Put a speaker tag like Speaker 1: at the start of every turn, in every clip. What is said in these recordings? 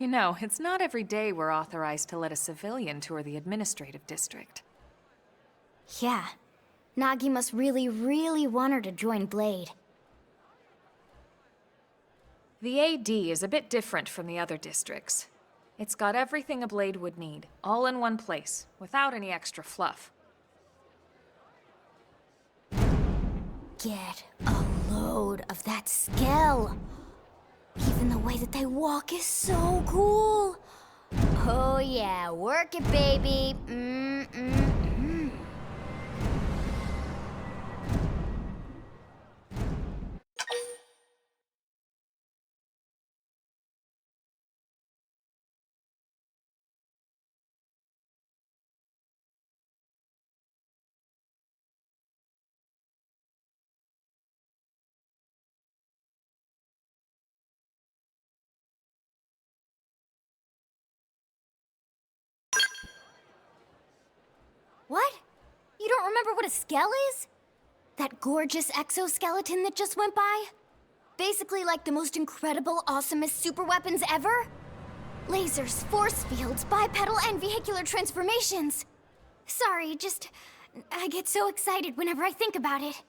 Speaker 1: You know, it's not every day we're authorized to let a civilian tour the administrative district.
Speaker 2: Yeah. Nagi must really, really want her to join Blade.
Speaker 1: The AD is a bit different from the other districts. It's got everything a Blade would need, all in one place, without any extra fluff.
Speaker 2: Get a load of that scale. Even the way that they walk is so cool. Oh yeah, work it, baby. What? You don't remember what a scale is? That gorgeous exoskeleton that just went by? Basically like the most incredible, awesomest super weapons ever? Lasers, force fields, bipedal and vehicular transformations. Sorry, I get so excited whenever I think about it.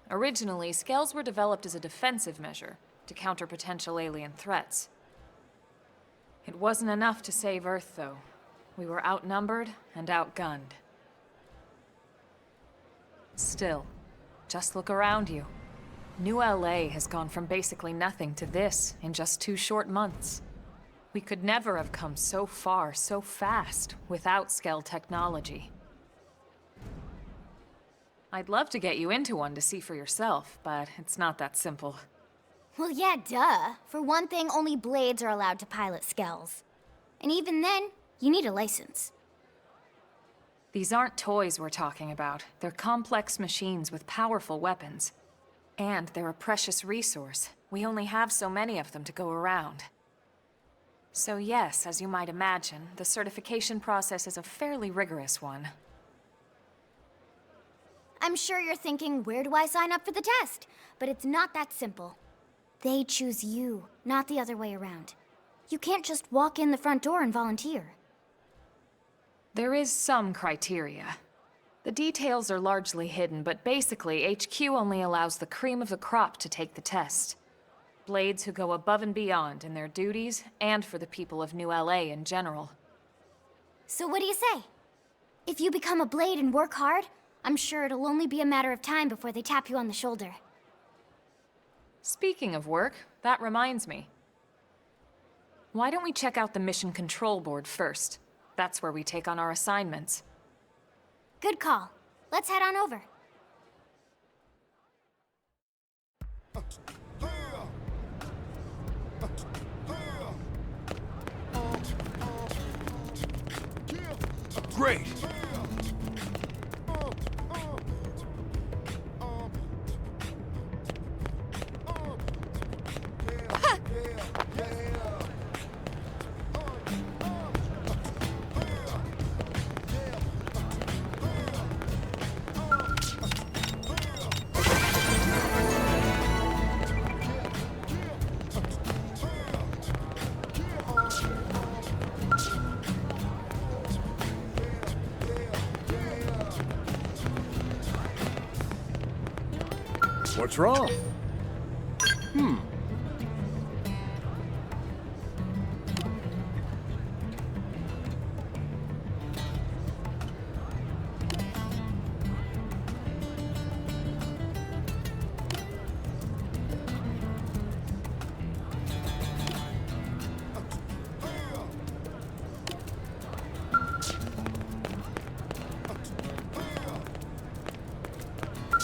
Speaker 1: Originally, scales were developed as a defensive measure to counter potential alien threats. It wasn't enough to save Earth, though. We were outnumbered and outgunned. Still, just look around you. New LA has gone from basically nothing to this in just 2 short months. We could never have come so far, so fast, without scale technology. I'd love to get you into one to see for yourself, but it's not that simple.
Speaker 2: Well, yeah, duh. For one thing, only Blades are allowed to pilot Skells. And even then, you need a license.
Speaker 1: These aren't toys we're talking about. They're complex machines with powerful weapons. And they're a precious resource. We only have so many of them to go around. So yes, as you might imagine, the certification process is a fairly rigorous one.
Speaker 2: I'm sure you're thinking, where do I sign up for the test? But it's not that simple. They choose you, not the other way around. You can't just walk in the front door and volunteer.
Speaker 1: There is some criteria. The details are largely hidden, but basically, HQ only allows the cream of the crop to take the test. Blades who go above and beyond in their duties, and for the people of New LA in general.
Speaker 2: So what do you say? If you become a Blade and work hard, I'm sure it'll only be a matter of time before they tap you on the shoulder.
Speaker 1: Speaking of work, that reminds me. Why don't we check out the Mission Control Board first? That's where we take on our assignments.
Speaker 2: Good call. Let's head on over.
Speaker 3: Great! What's wrong?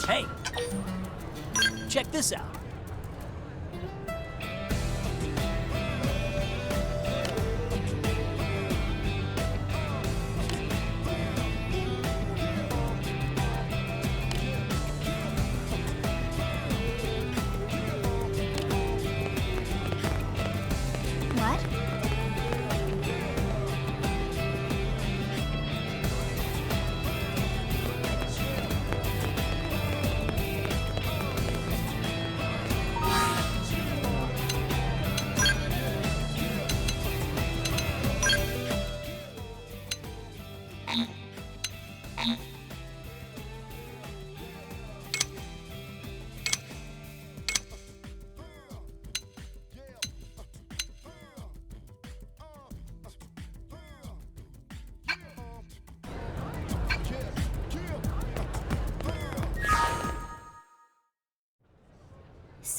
Speaker 4: Hey! Check this out.
Speaker 2: What?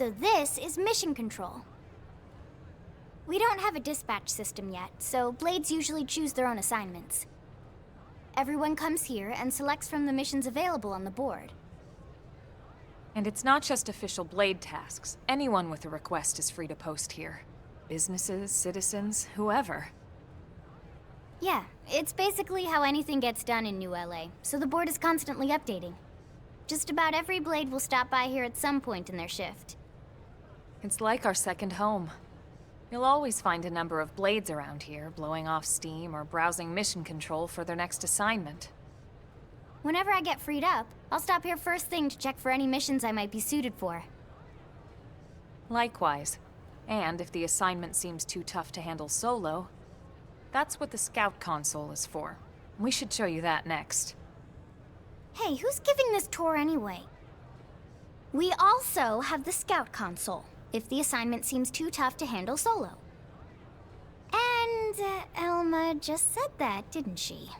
Speaker 2: So this is mission control. We don't have a dispatch system yet, so Blades usually choose their own assignments. Everyone comes here and selects from the missions available on the board.
Speaker 1: And it's not just official Blade tasks. Anyone with a request is free to post here. Businesses, citizens, whoever.
Speaker 2: Yeah, it's basically how anything gets done in New LA, so the board is constantly updating. Just about every Blade will stop by here at some point in their shift.
Speaker 1: It's like our second home. You'll always find a number of Blades around here, blowing off steam or browsing mission control for their next assignment.
Speaker 2: Whenever I get freed up, I'll stop here first thing to check for any missions I might be suited for.
Speaker 1: Likewise. And if the assignment seems too tough to handle solo, that's what the Scout console is for. We should show you that next.
Speaker 2: Hey, who's giving this tour anyway? We also have the Scout console, if the assignment seems too tough to handle solo. And Elma just said that, didn't she?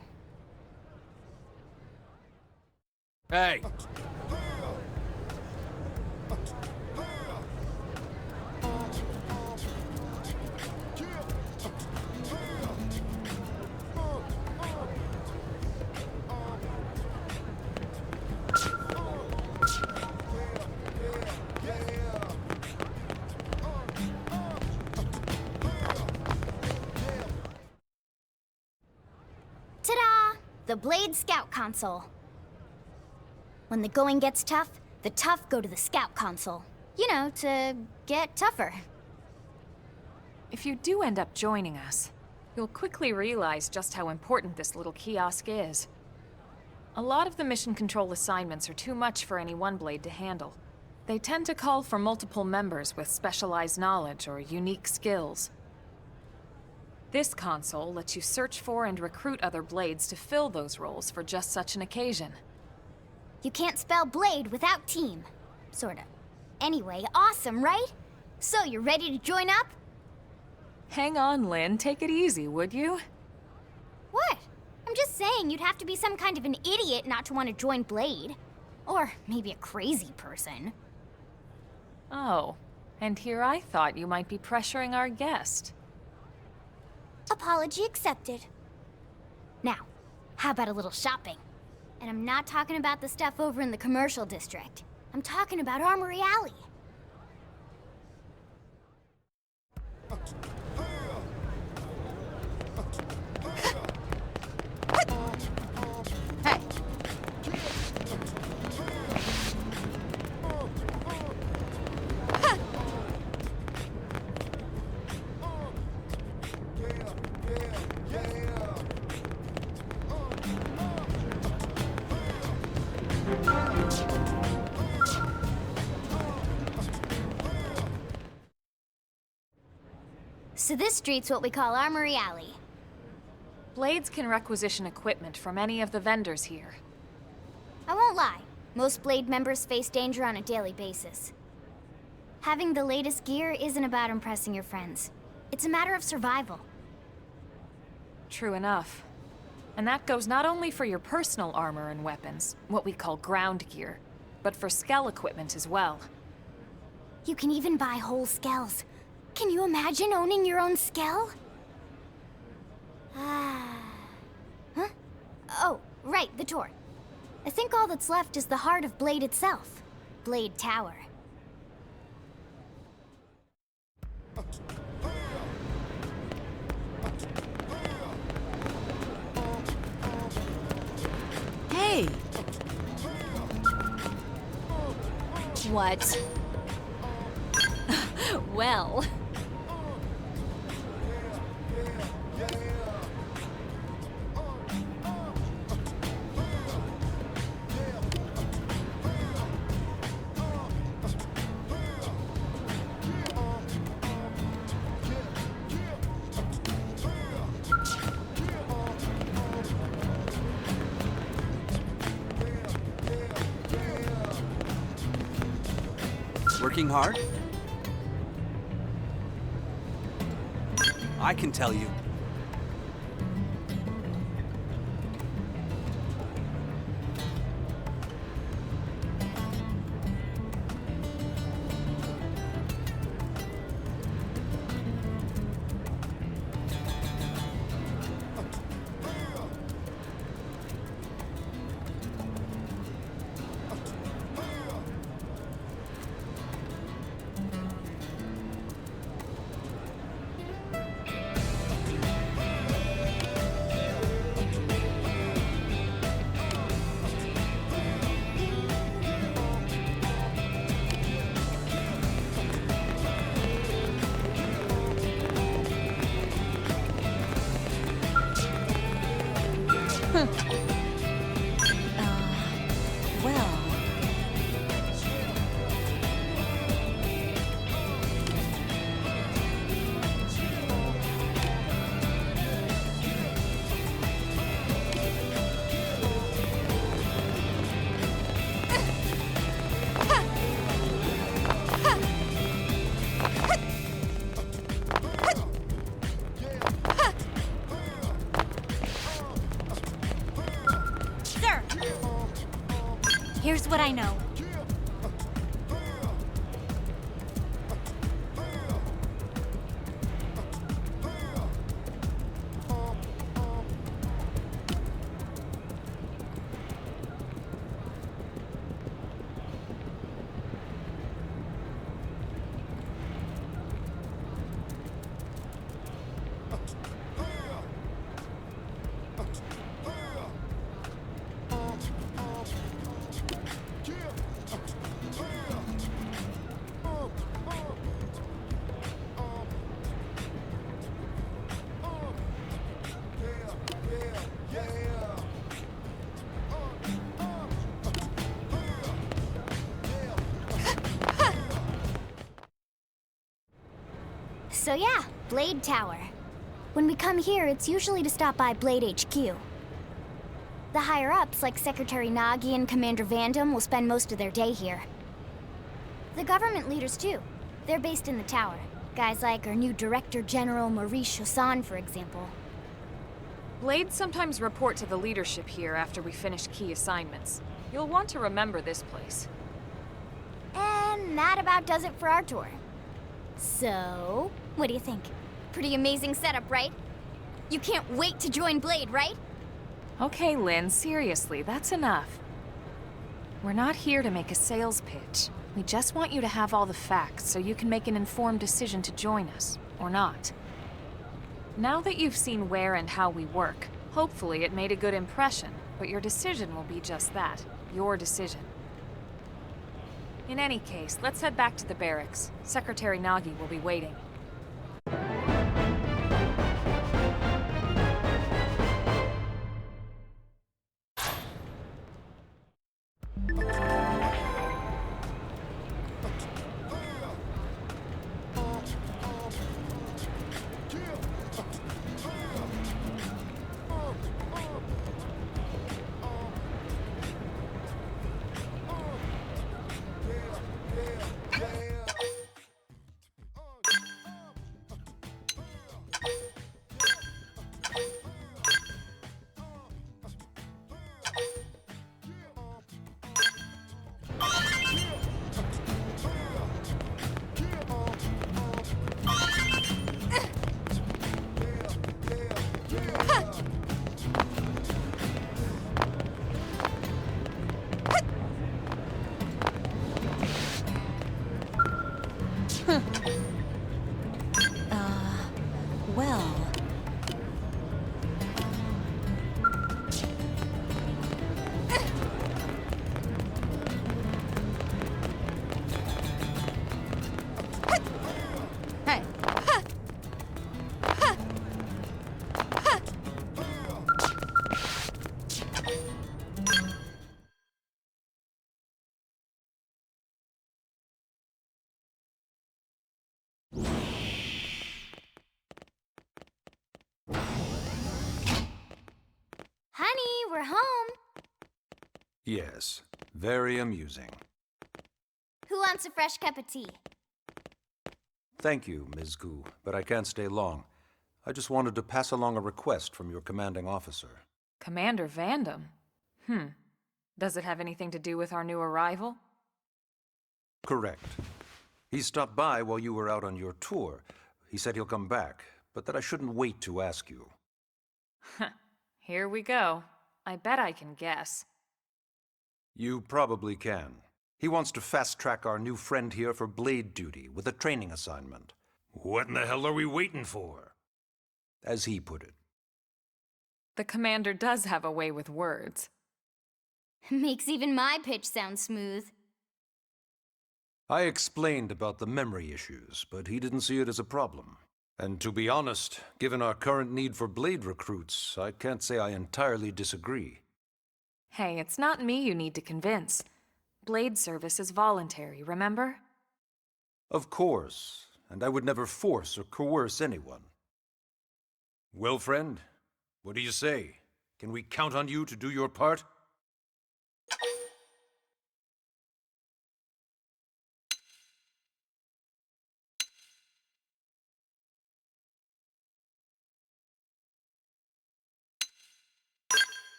Speaker 3: Hey!
Speaker 2: Ta-da! The Blade Scout console. When the going gets tough, the tough go to the Scout console. You know, to get tougher.
Speaker 1: If you do end up joining us, you'll quickly realize just how important this little kiosk is. A lot of the mission control assignments are too much for any one Blade to handle. They tend to call for multiple members with specialized knowledge or unique skills. This console lets you search for and recruit other Blades to fill those roles for just such an occasion.
Speaker 2: You can't spell Blade without team. Sorta. Anyway, awesome, right? So, you're ready to join up?
Speaker 1: Hang on, Lynn. Take it easy, would you?
Speaker 2: What? I'm just saying you'd have to be some kind of an idiot not to want to join Blade. Or maybe a crazy person.
Speaker 1: Oh, and here I thought you might be pressuring our guest.
Speaker 2: Apology accepted. Now, how about a little shopping? And I'm not talking about the stuff over in the commercial district. I'm talking about Armory Alley.
Speaker 1: Hey!
Speaker 2: So this street's what we call Armory Alley.
Speaker 1: Blades can requisition equipment from any of the vendors here.
Speaker 2: I won't lie, most Blade members face danger on a daily basis. Having the latest gear isn't about impressing your friends. It's a matter of survival.
Speaker 1: True enough. And that goes not only for your personal armor and weapons, what we call ground gear, but for skell equipment as well.
Speaker 2: You can even buy whole skells. Can you imagine owning your own skell? Huh? Oh, right, the tour. I think all that's left is the heart of Blade itself. Blade Tower.
Speaker 5: Hey!
Speaker 2: What?
Speaker 5: Well...
Speaker 6: Working hard? I can tell you.
Speaker 5: Well... Sir! Here's what I know.
Speaker 2: So yeah, Blade Tower. When we come here, it's usually to stop by Blade HQ. The higher-ups, like Secretary Nagi and Commander Vandam, will spend most of their day here. The government leaders, too. They're based in the tower. Guys like our new Director General Maurice Chassan, for example.
Speaker 1: Blades sometimes report to the leadership here after we finish key assignments. You'll want to remember this place.
Speaker 2: And that about does it for our tour. So, what do you think? Pretty amazing setup, right? You can't wait to join Blade, right?
Speaker 1: Okay, Lynn, seriously, that's enough. We're not here to make a sales pitch. We just want you to have all the facts so you can make an informed decision to join us, or not. Now that you've seen where and how we work, hopefully it made a good impression, but your decision will be just that, your decision. In any case, let's head back to the barracks. Secretary Nagi will be waiting.
Speaker 5: Well...
Speaker 1: Hey!
Speaker 2: Honey, we're home.
Speaker 7: Yes, very amusing.
Speaker 2: Who wants a fresh cup of tea?
Speaker 7: Thank you, Ms. Gu, but I can't stay long. I just wanted to pass along a request from your commanding officer.
Speaker 1: Commander Vandam? Does it have anything to do with our new arrival?
Speaker 7: Correct. He stopped by while you were out on your tour. He said he'll come back, but that I shouldn't wait to ask you.
Speaker 1: Here we go. I bet I can guess.
Speaker 7: You probably can. He wants to fast-track our new friend here for blade duty with a training assignment.
Speaker 3: What in the hell are we waiting for?
Speaker 7: As he put it.
Speaker 1: The commander does have a way with words.
Speaker 2: Makes even my pitch sound smooth.
Speaker 7: I explained about the memory issues, but he didn't see it as a problem. And to be honest, given our current need for blade recruits, I can't say I entirely disagree.
Speaker 1: Hey, it's not me you need to convince. Blade service is voluntary, remember?
Speaker 7: Of course, and I would never force or coerce anyone. Well, friend, what do you say? Can we count on you to do your part?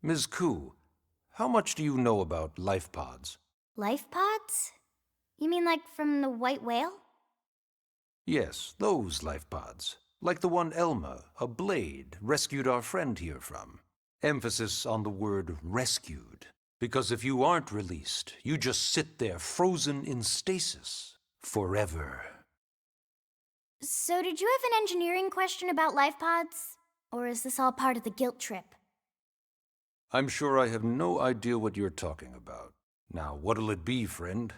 Speaker 7: Ms. Koo, how much do you know about life pods?
Speaker 2: Life pods? You mean like from the white whale?
Speaker 7: Yes, those life pods. Like the one Elma, a blade, rescued our friend here from. Emphasis on the word rescued. Because if you aren't released, you just sit there frozen in stasis. Forever.
Speaker 2: So did you have an engineering question about life pods? Or is this all part of the guilt trip?
Speaker 7: I'm sure I have no idea what you're talking about. Now, what'll it be, friend?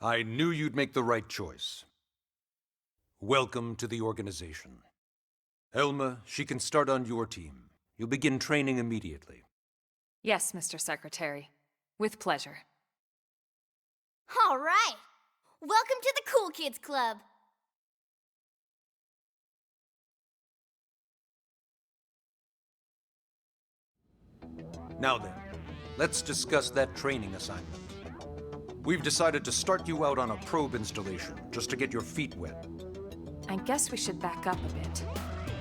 Speaker 7: I knew you'd make the right choice. Welcome to the organization. Elma, she can start on your team. You'll begin training immediately.
Speaker 1: Yes, Mr. Secretary. With pleasure.
Speaker 2: All right! Welcome to the Cool Kids Club!
Speaker 7: Now then, let's discuss that training assignment. We've decided to start you out on a probe installation, just to get your feet wet.
Speaker 1: I guess we should back up a bit.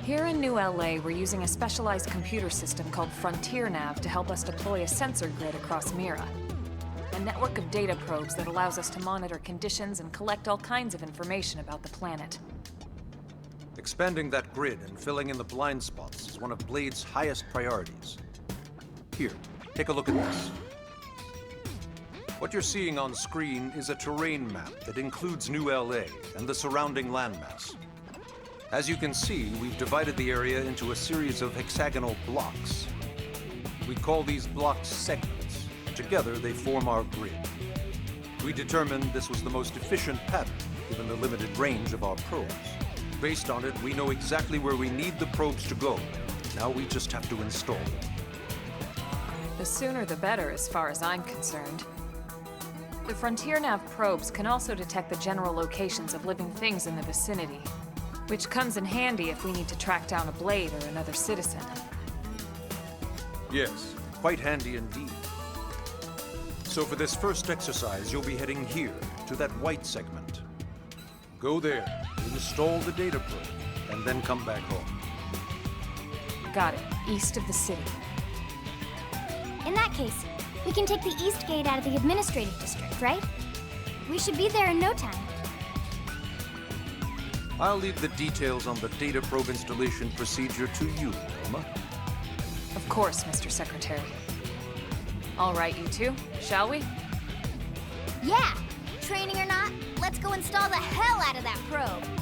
Speaker 1: Here in New LA, we're using a specialized computer system called Frontier Nav to help us deploy a sensor grid across Mira. A network of data probes that allows us to monitor conditions and collect all kinds of information about the planet.
Speaker 7: Expanding that grid and filling in the blind spots is one of Blade's highest priorities. Here, take a look at this. What you're seeing on screen is a terrain map that includes New LA and the surrounding landmass. As you can see, we've divided the area into a series of hexagonal blocks. We call these blocks segments. Together, they form our grid. We determined this was the most efficient pattern, given the limited range of our probes. Based on it, we know exactly where we need the probes to go. Now we just have to install them.
Speaker 1: The sooner the better, as far as I'm concerned. The Frontier Nav probes can also detect the general locations of living things in the vicinity, which comes in handy if we need to track down a blade or another citizen.
Speaker 7: Yes, quite handy indeed. So for this first exercise, you'll be heading here, to that white segment. Go there, install the data probe, and then come back home.
Speaker 1: Got it. East of the city.
Speaker 2: In that case, we can take the east gate out of the administrative district, right? We should be there in no time.
Speaker 7: I'll leave the details on the data probe installation procedure to you, Elma.
Speaker 1: Of course, Mr. Secretary. All right, you two, shall we?
Speaker 2: Yeah! Training or not, let's go install the hell out of that probe!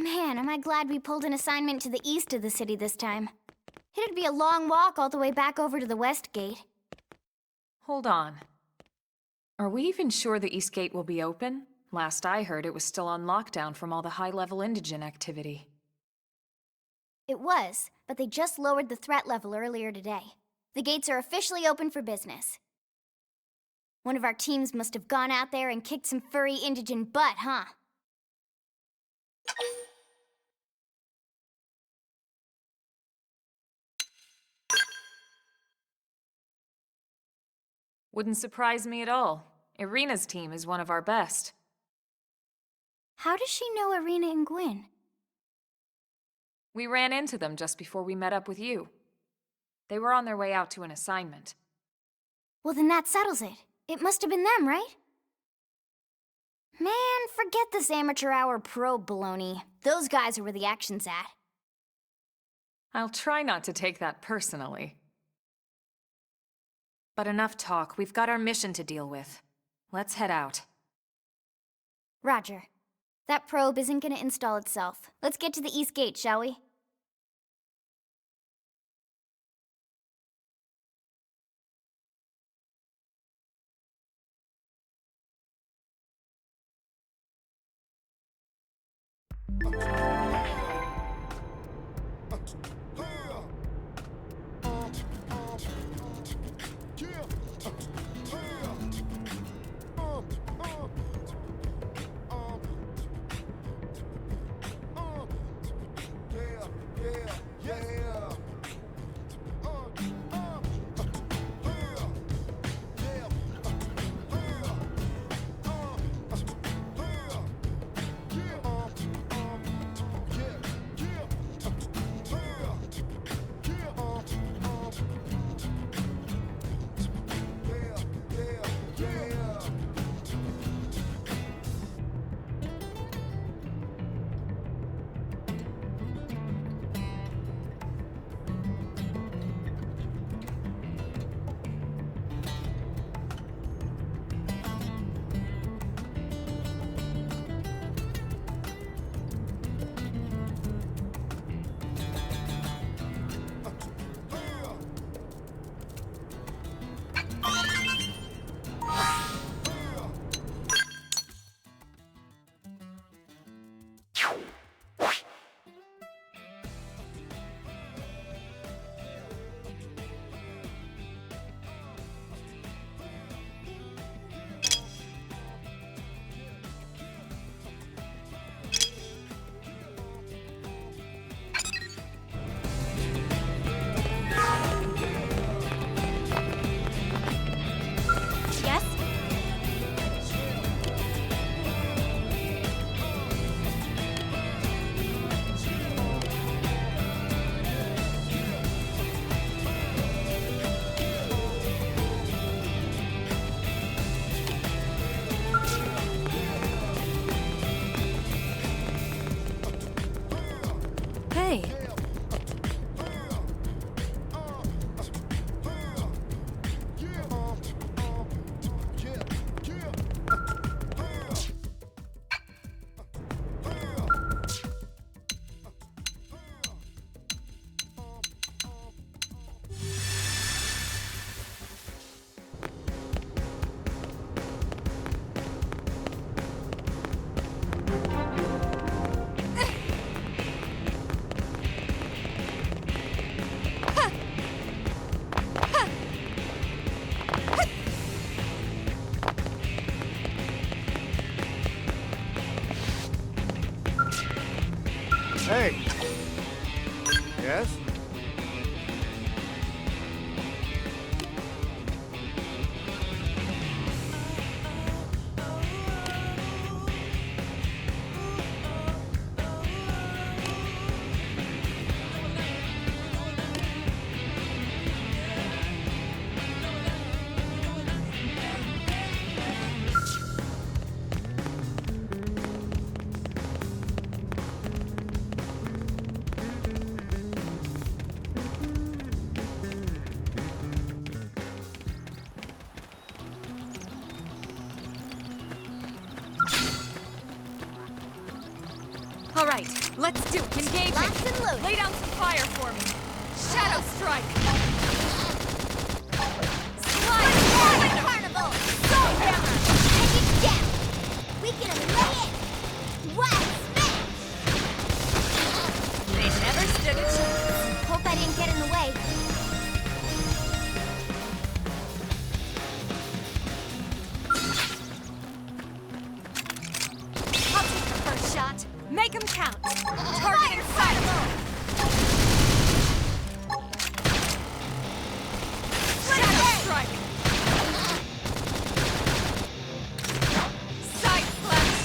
Speaker 2: Man, am I glad we pulled an assignment to the east of the city this time. It'd be a long walk all the way back over to the west gate.
Speaker 1: Hold on. Are we even sure the East Gate will be open? Last I heard, it was still on lockdown from all the high-level indigent activity.
Speaker 2: It was, but they just lowered the threat level earlier today. The gates are officially open for business. One of our teams must have gone out there and kicked some furry indigent butt, huh?
Speaker 1: Wouldn't surprise me at all. Irina's team is one of our best.
Speaker 2: How does she know Irina and Gwyn?
Speaker 1: We ran into them just before we met up with you. They were on their way out to an assignment.
Speaker 2: Well, then that settles it. It must have been them, right? Man, forget this amateur hour probe baloney. Those guys are where the action's at.
Speaker 1: I'll try not to take that personally. But enough talk. We've got our mission to deal with. Let's head out.
Speaker 2: Roger. That probe isn't gonna install itself. Let's get to the East Gate, shall we?
Speaker 8: Yeah.
Speaker 1: Let's do it. Engaging.
Speaker 2: Locked and loaded.
Speaker 1: Lay down some fire for me. Shadow strike. Slide.
Speaker 2: Fire Carnival!
Speaker 1: Soul hammer.
Speaker 2: Take it down! We can lay it! What? Smash!
Speaker 1: They never stood a chance.
Speaker 2: Hope I didn't get in the way.
Speaker 1: I'll take the first shot. Make them count. Target inside of them. Shadow strike. Side slash.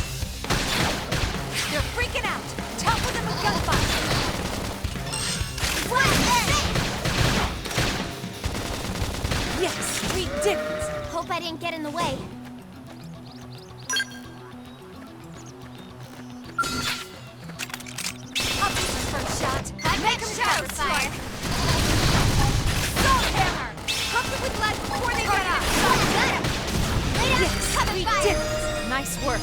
Speaker 1: They're freaking out. Topple them with gunfire. Yes, we did it.
Speaker 2: Hope I didn't get in the way.
Speaker 1: I'll take the first shot. Make them
Speaker 2: shadow
Speaker 1: count.
Speaker 2: fire.
Speaker 1: Soul hammer. Hook them with lead before they get out.
Speaker 2: Got him! Lay down
Speaker 1: Yes,
Speaker 2: cover
Speaker 1: we
Speaker 2: fire!
Speaker 1: did it. Nice work.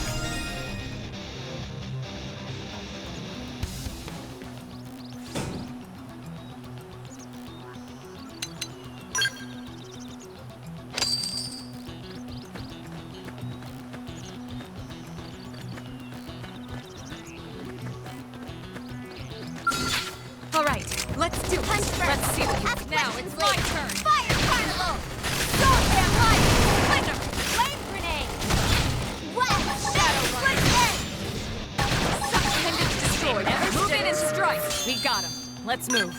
Speaker 1: All right, let's do it.
Speaker 2: Punch first.
Speaker 1: Let's see what you
Speaker 2: Ask
Speaker 1: now.
Speaker 2: questions
Speaker 1: It's my
Speaker 2: later.
Speaker 1: turn.
Speaker 2: Fire Carnival!
Speaker 1: Soul hammer. Splinter.
Speaker 2: Flame grenade! What?
Speaker 1: Shadow
Speaker 2: Split
Speaker 1: Runner.
Speaker 2: end!
Speaker 1: Appendage destroyed. Move in and strike. We got him. Let's move.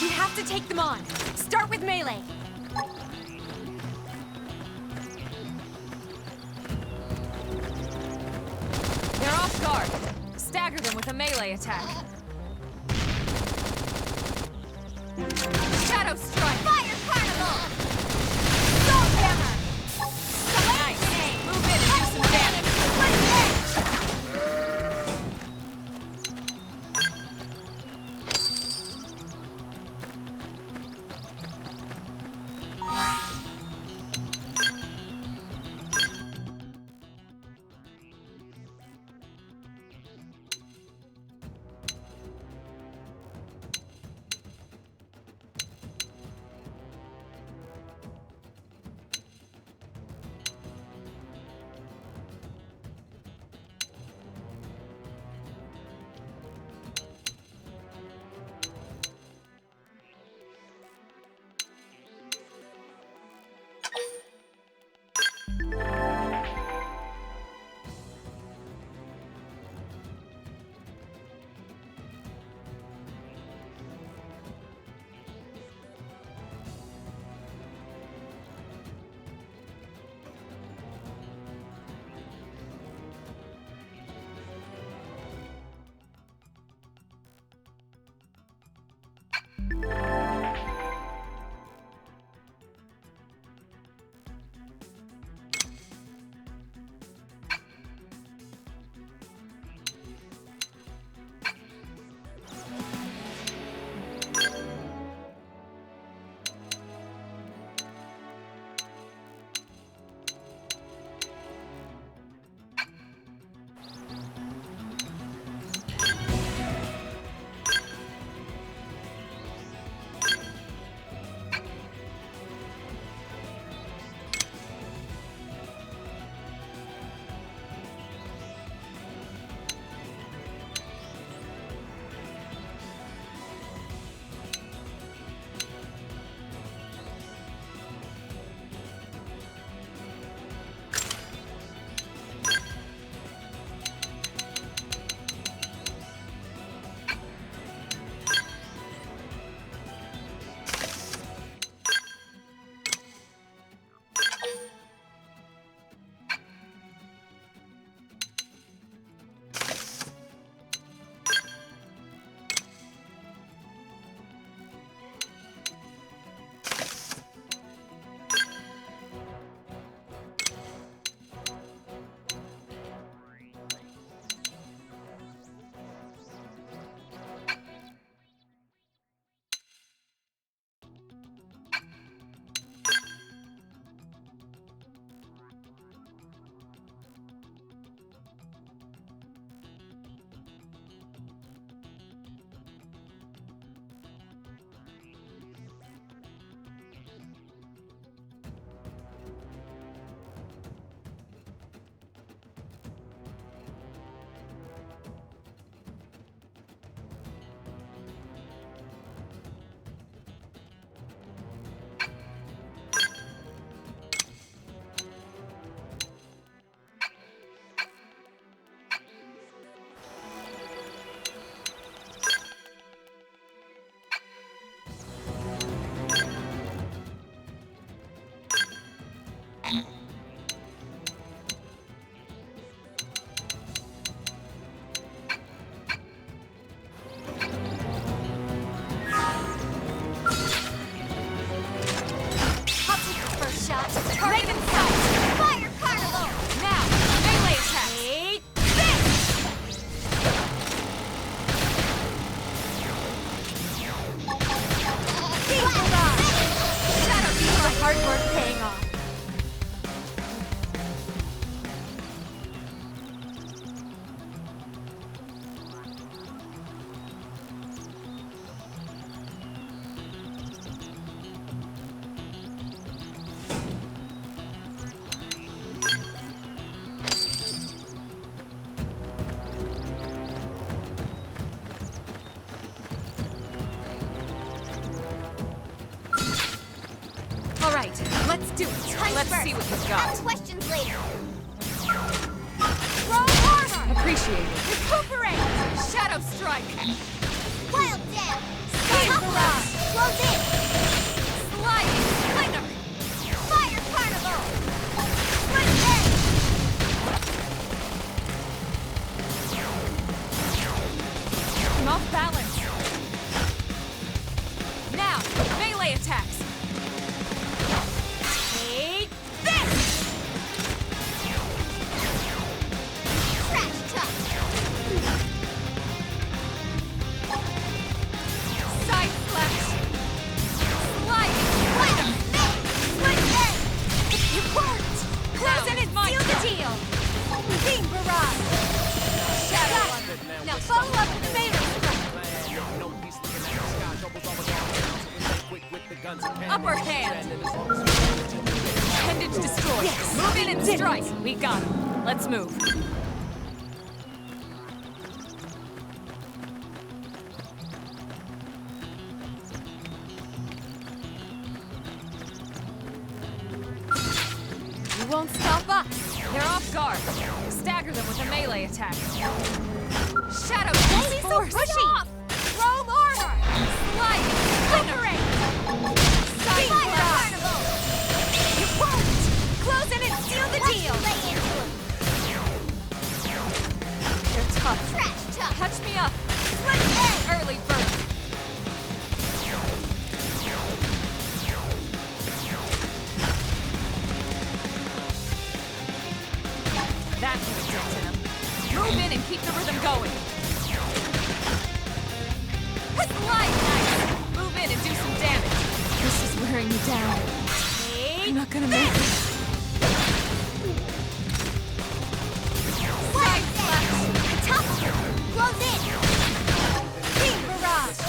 Speaker 1: We have to take them on. Start with melee. They're off guard. Stagger them with a melee attack. Shadow strike.
Speaker 2: Fire Carnival!
Speaker 1: Soul hammer. Nice. Move in and do some damage. do it.
Speaker 2: Punch
Speaker 1: Let's
Speaker 2: first.
Speaker 1: see what you've
Speaker 2: Ask
Speaker 1: got.
Speaker 2: questions later.
Speaker 5: Throw armor!
Speaker 1: Appreciate it.
Speaker 5: Recuperate!
Speaker 1: Shadow Strike!
Speaker 2: Wild Dab.
Speaker 5: Fire
Speaker 2: Top
Speaker 5: Barrage!
Speaker 2: Close in.
Speaker 1: Sliding Slinger!
Speaker 2: Fire Carnival. Split Edge.
Speaker 1: I'm off balance. Now, melee attacks.
Speaker 5: Take this!
Speaker 2: Trash Chuck.
Speaker 1: Side slash. Sliding
Speaker 2: Wild Spin. Split Edge.
Speaker 5: It worked! Close in and seal the deal! Beam Barrage!
Speaker 1: Shadow
Speaker 5: Got it. Now follow up with the melee strike!
Speaker 1: Upper hand. Appendage destroyed.
Speaker 5: Yes.
Speaker 1: Move in and strike. We got him. Let's move. You won't stop us. They're off guard. Stagger them with a melee attack. Shadow
Speaker 5: Ladies, so
Speaker 1: force.
Speaker 5: pushy! Throw armor!
Speaker 1: Sliding.
Speaker 5: Recuperate!
Speaker 1: Side
Speaker 2: Fire
Speaker 1: slash.
Speaker 2: Carnival.
Speaker 5: It worked! Close in and seal the
Speaker 2: Watch
Speaker 5: deal!
Speaker 2: you lay into him.
Speaker 1: They're tough.
Speaker 2: Trash Chuck.
Speaker 1: Catch me up.
Speaker 2: Split Edge.
Speaker 1: Early bird. That was it to them. Move in and keep the rhythm going. Slide nice. Move in and do some damage. This is wearing me down. I'm not gonna make it.
Speaker 2: Wild Dab. Top. Close in.
Speaker 5: Beam Barrage!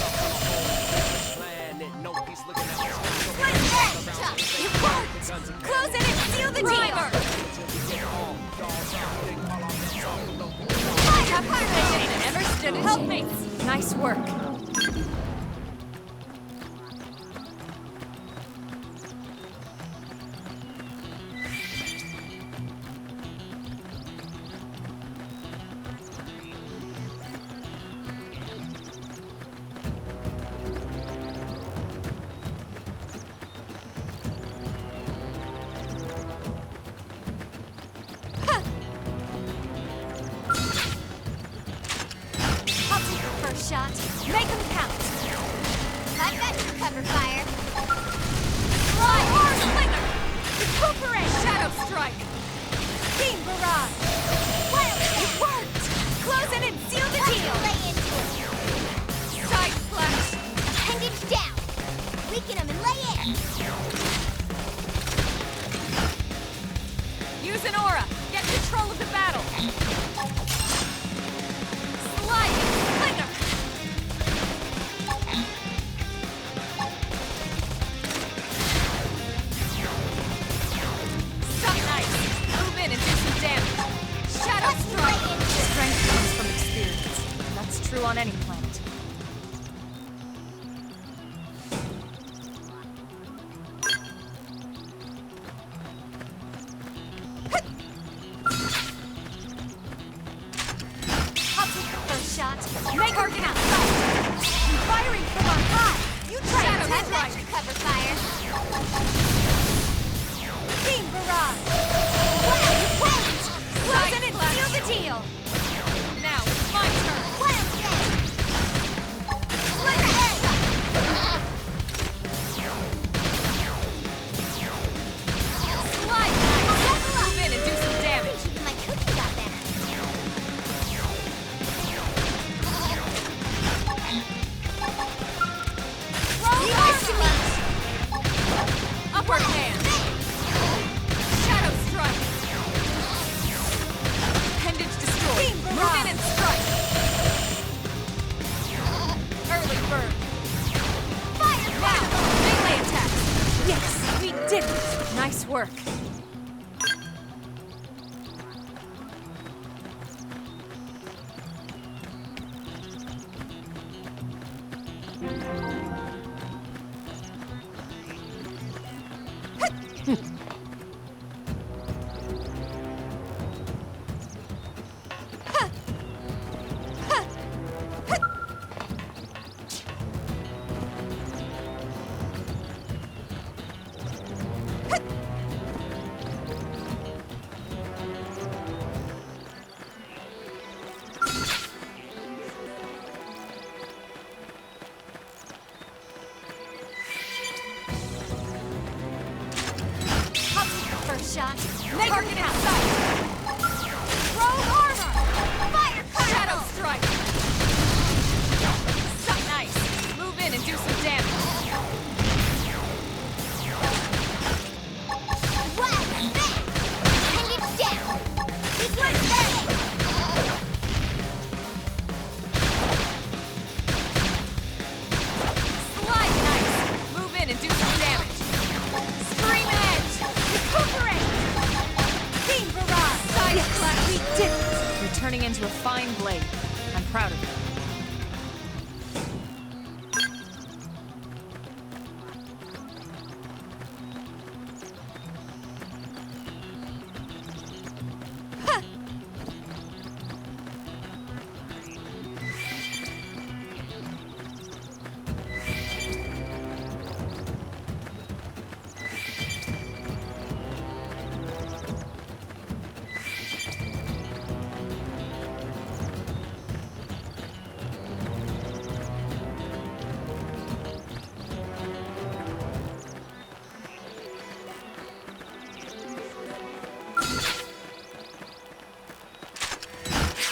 Speaker 2: Split Edge. Chuck.
Speaker 5: It worked! Close in and seal the
Speaker 1: Primer.
Speaker 5: deal!
Speaker 2: Fire Carnival.
Speaker 1: They never stood a Helpmates. Nice work.
Speaker 5: I'll take the first shot. Make them count!
Speaker 2: I've got your cover fire.
Speaker 5: Fly Slinger! Recuperate!
Speaker 1: Shadow Strike.
Speaker 5: Beam Barrage!
Speaker 2: Wild
Speaker 5: It
Speaker 2: Dab.
Speaker 5: worked! Close in and seal the
Speaker 2: Watch you
Speaker 5: deal!
Speaker 2: lay into him.
Speaker 1: Side slash.
Speaker 2: Appendage down. Weaken him and lay in.
Speaker 1: Use an aura. Get control of the battle. Sliding Slinger. Suck nice. Move in and do some damage. Shadow
Speaker 2: Watch you
Speaker 1: Strike.
Speaker 2: lay into him.
Speaker 1: Strength comes from experience. That's true on any planet.
Speaker 5: I'll take the first shot. Make her count! I'm firing from on high! You try
Speaker 1: Shadow
Speaker 5: and
Speaker 2: I've
Speaker 5: test
Speaker 2: got
Speaker 5: right!
Speaker 2: your cover fire.
Speaker 5: Beam Barrage!
Speaker 2: Wild
Speaker 5: Close in and seal the deal!
Speaker 1: Now it's my turn.
Speaker 2: Wild Dab. Split Edge.
Speaker 1: Slide nice. Move in and do some damage.
Speaker 2: Even my cookie got better.
Speaker 5: Leave this to me!
Speaker 1: Upper hand. Shadow Strike. Appendage destroyed.
Speaker 5: Beam
Speaker 1: Move
Speaker 5: Barrage.
Speaker 1: in and strike. Early bird.
Speaker 2: Fire
Speaker 1: Now, melee attacks.
Speaker 5: Yes, we did it!
Speaker 1: Nice work. turning into a fine blade. I'm proud of you.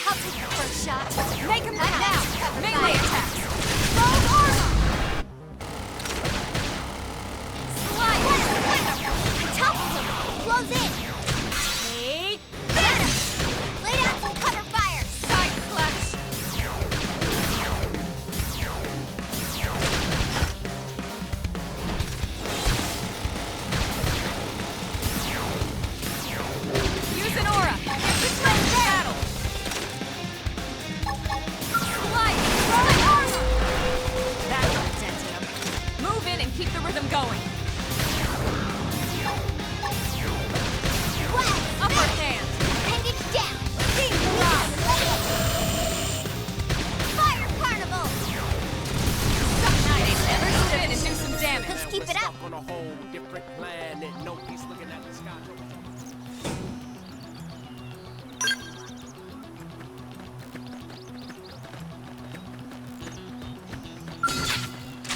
Speaker 5: I'll take the first shot. Make him now! Melee attack! Roll armor! Slide!
Speaker 2: Tough him! Close in!
Speaker 5: Take
Speaker 2: Lay down some cover fire!
Speaker 5: side clutch! Use an aura! Get control of the battle! Slide! Rolling armor! That represented him. Move in and keep the rhythm going. Upper hand!
Speaker 2: And it's down!
Speaker 5: Deep rock!
Speaker 2: Fire carnival!
Speaker 5: Nice! Never spin and do some damage.
Speaker 2: Let's keep it up!
Speaker 4: On a whole different planet. Nobody's looking at the sky.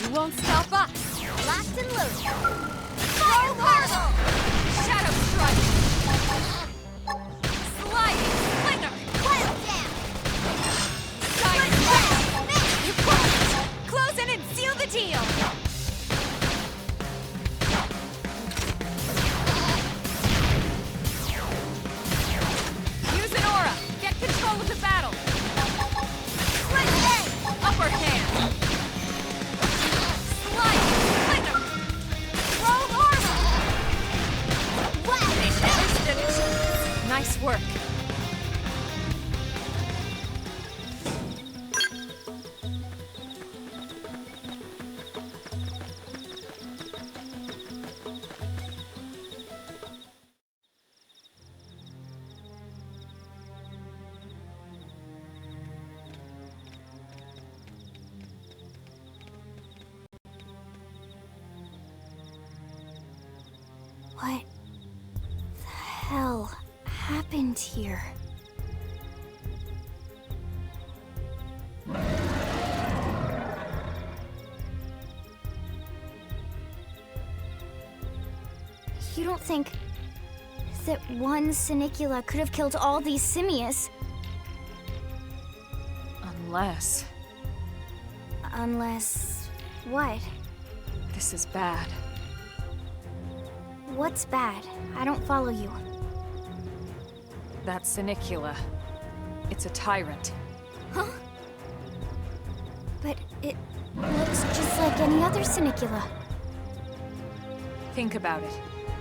Speaker 5: You won't stop us!
Speaker 2: Locked and loaded!
Speaker 5: Fire carnival! Shadow strike! Sliding slinger!
Speaker 2: Pile down!
Speaker 5: Side slash! You crushed! Close in and seal the deal! Use an aura! Get control of the battle! Upper hand! Slide! Slinger! Roll armor! They never stood it. Nice work.
Speaker 2: What the hell happened here? You don't think that one Sinicula could have killed all these simius?
Speaker 1: Unless...
Speaker 2: Unless... what?
Speaker 1: this is bad.
Speaker 2: What's bad? I don't follow you.
Speaker 1: That Sinicula. It's a tyrant.
Speaker 2: Huh? But it looks just like any other Sinicula.
Speaker 1: Think about it.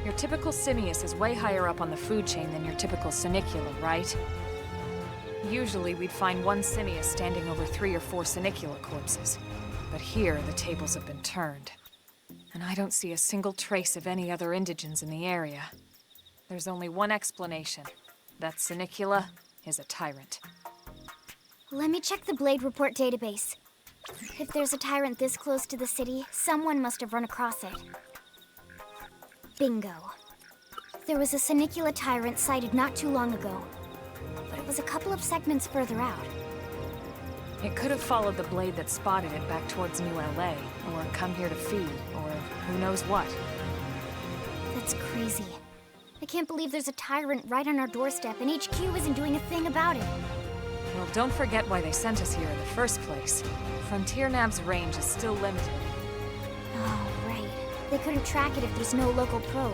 Speaker 1: Your typical Simius is way higher up on the food chain than your typical Sinicula, right? Usually we'd find one Simius standing over 3 or 4 Sinicula corpses. But here, the tables have been turned. And I don't see a single trace of any other indigents in the area. There's only one explanation. That Sinicula is a tyrant.
Speaker 2: Let me check the Blade Report database. If there's a tyrant this close to the city, someone must have run across it. Bingo. There was a Sinicula tyrant sighted not too long ago, but it was a couple of segments further out.
Speaker 1: It could have followed the blade that spotted it back towards New LA, or come here to feed, or who knows what.
Speaker 2: That's crazy. I can't believe there's a tyrant right on our doorstep and HQ isn't doing a thing about it.
Speaker 1: Well, don't forget why they sent us here in the first place. Frontier Nav's range is still limited.
Speaker 2: Oh, right. They couldn't track it if there's no local probe.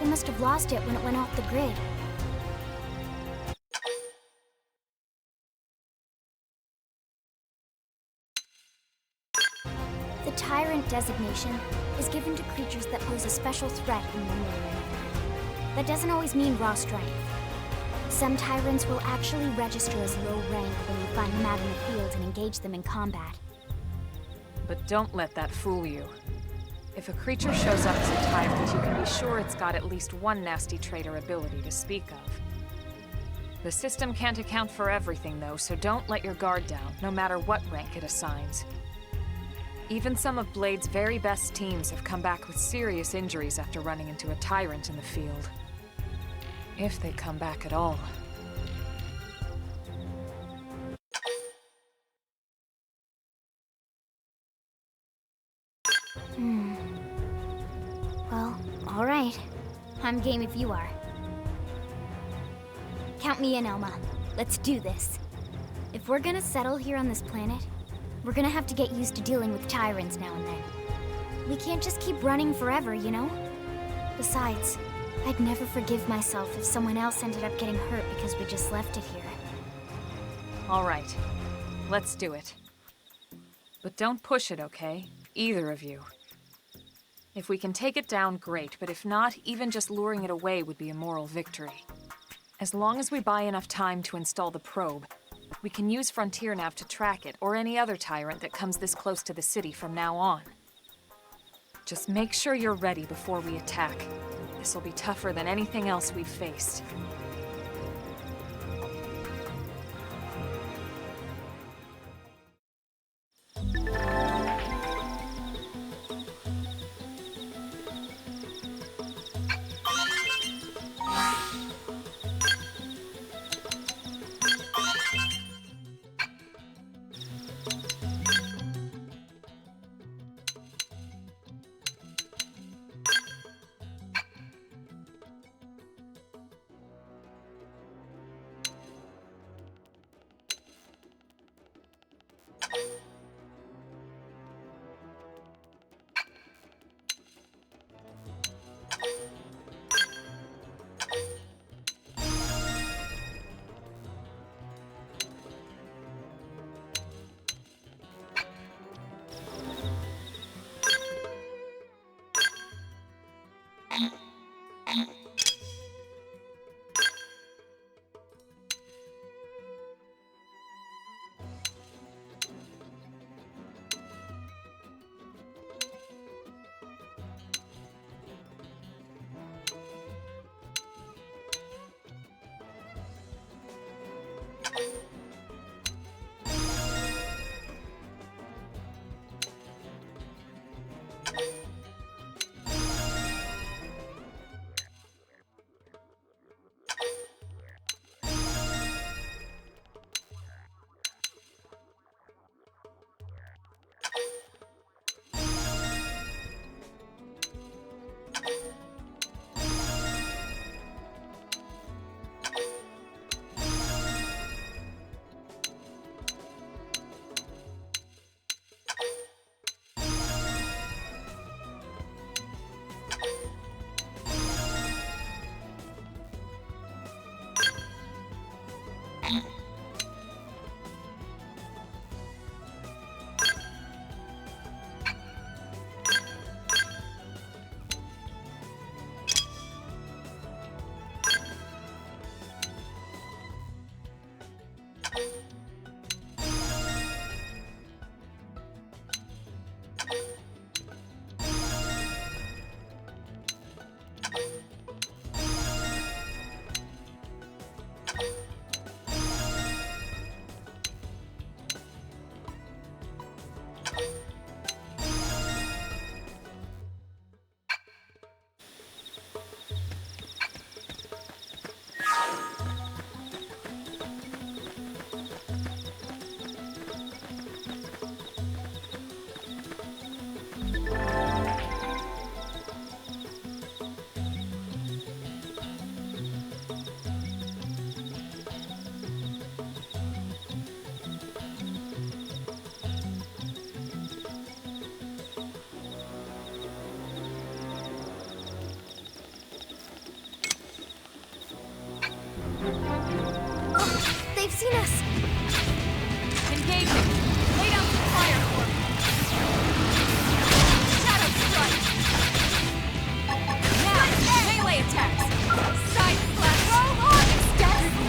Speaker 2: They must have lost it when it went off the grid. The Tyrant designation is given to creatures that pose a special threat in one way or another. That doesn't always mean raw strength. Some tyrants will actually register as low rank when you find them out in the field and engage them in combat.
Speaker 1: But don't let that fool you. If a creature shows up as a tyrant, you can be sure it's got at least one nasty trait or ability to speak of. The system can't account for everything, though, so don't let your guard down, no matter what rank it assigns. Even some of Blade's very best teams have come back with serious injuries after running into a tyrant in the field. If they come back at all.
Speaker 2: Well, alright. I'm game if you are. Count me in, Elma. Let's do this. If we're gonna settle here on this planet, we're gonna have to get used to dealing with tyrants now and then. We can't just keep running forever, you know? Besides, I'd never forgive myself if someone else ended up getting hurt because we just left it here.
Speaker 1: All right. Let's do it. But don't push it, okay? Either of you. If we can take it down, great, but if not, even just luring it away would be a moral victory. As long as we buy enough time to install the probe, we can use Frontier Nav to track it, or any other tyrant that comes this close to the city from now on. Just make sure you're ready before we attack. This'll be tougher than anything else we've faced.
Speaker 2: They've seen us!
Speaker 5: Engaging. Lay down some fire for me. Shadow strike. Now, melee attacks. Side slash. Roll on. Step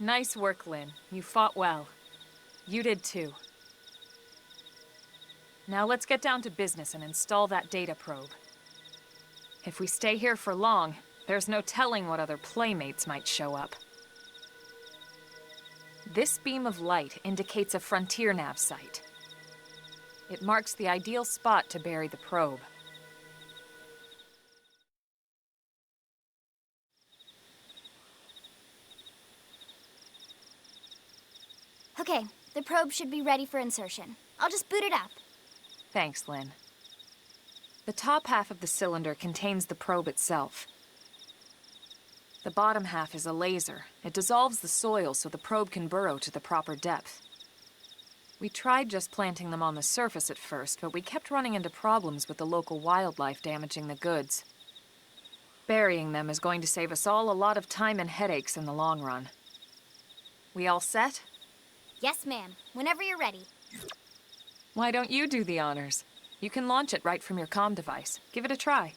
Speaker 1: Nice work, Lynn. You fought well. You did too. Now let's get down to business and install that data probe. If we stay here for long, there's no telling what other playmates might show up. This beam of light indicates a frontier nav site. It marks the ideal spot to bury the probe.
Speaker 2: Okay, the probe should be ready for insertion. I'll just boot it up.
Speaker 1: Thanks, Lynn. The top half of the cylinder contains the probe itself. The bottom half is a laser. It dissolves the soil so the probe can burrow to the proper depth. We tried just planting them on the surface at first, but we kept running into problems with the local wildlife damaging the goods. Burying them is going to save us all a lot of time and headaches in the long run. We all set?
Speaker 2: Yes, ma'am. Whenever you're ready.
Speaker 1: Why don't you do the honors? You can launch it right from your comm device. Give it a try.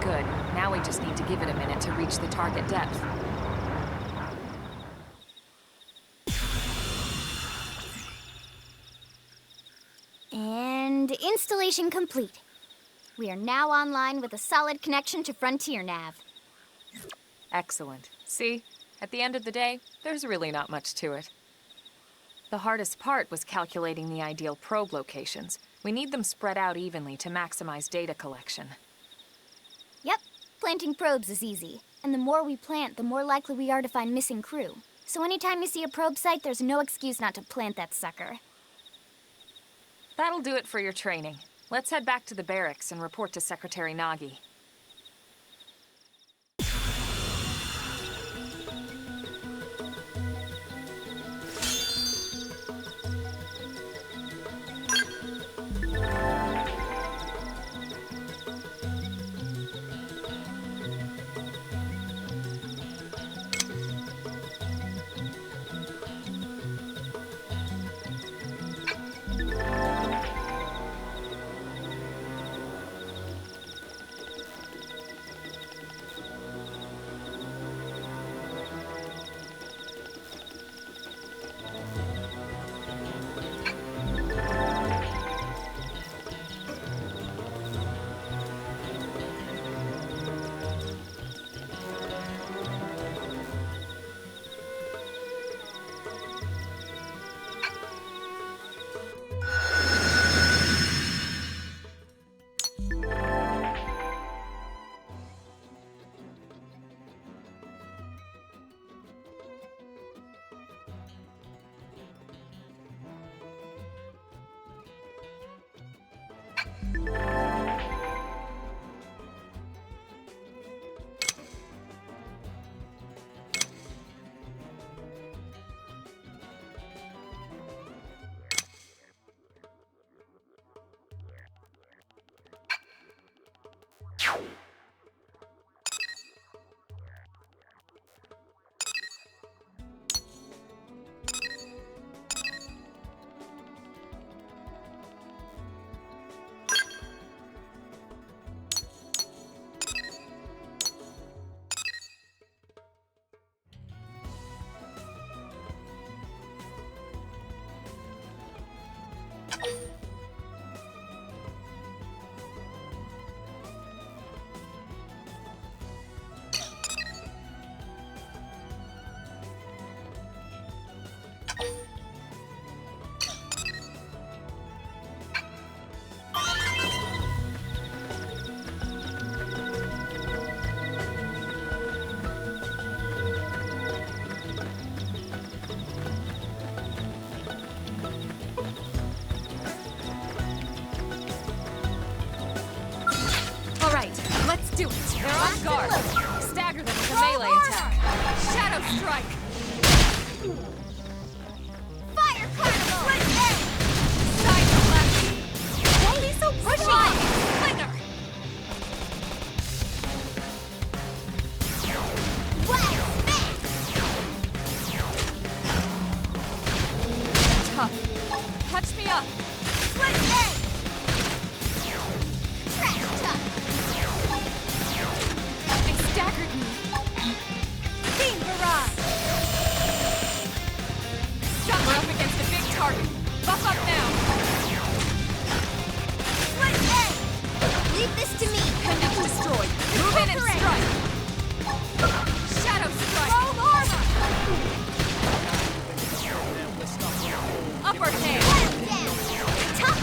Speaker 1: Good. Now we just need to give it a minute to reach the target depth.
Speaker 2: And installation complete. We are now online with a solid connection to Frontier Nav.
Speaker 1: Excellent. See? At the end of the day, there's really not much to it. The hardest part was calculating the ideal probe locations. We need them spread out evenly to maximize data collection.
Speaker 2: Yep, planting probes is easy. And the more we plant, the more likely we are to find missing crew. So anytime you see a probe site, there's no excuse not to plant that sucker.
Speaker 1: That'll do it for your training. Let's head back to the barracks and report to Secretary Nagi. Do it. They're on guard. Stagger them with a melee attack. Shadow strike.
Speaker 2: Fire Carnival!
Speaker 1: Side to left.
Speaker 5: Why are you so pushy?
Speaker 1: Flinger.
Speaker 2: Leave this to me.
Speaker 1: Appendage destroyed. Move in and strike. Shadow strike.
Speaker 5: Roll armor!
Speaker 1: Upper hand.
Speaker 2: Down. Top.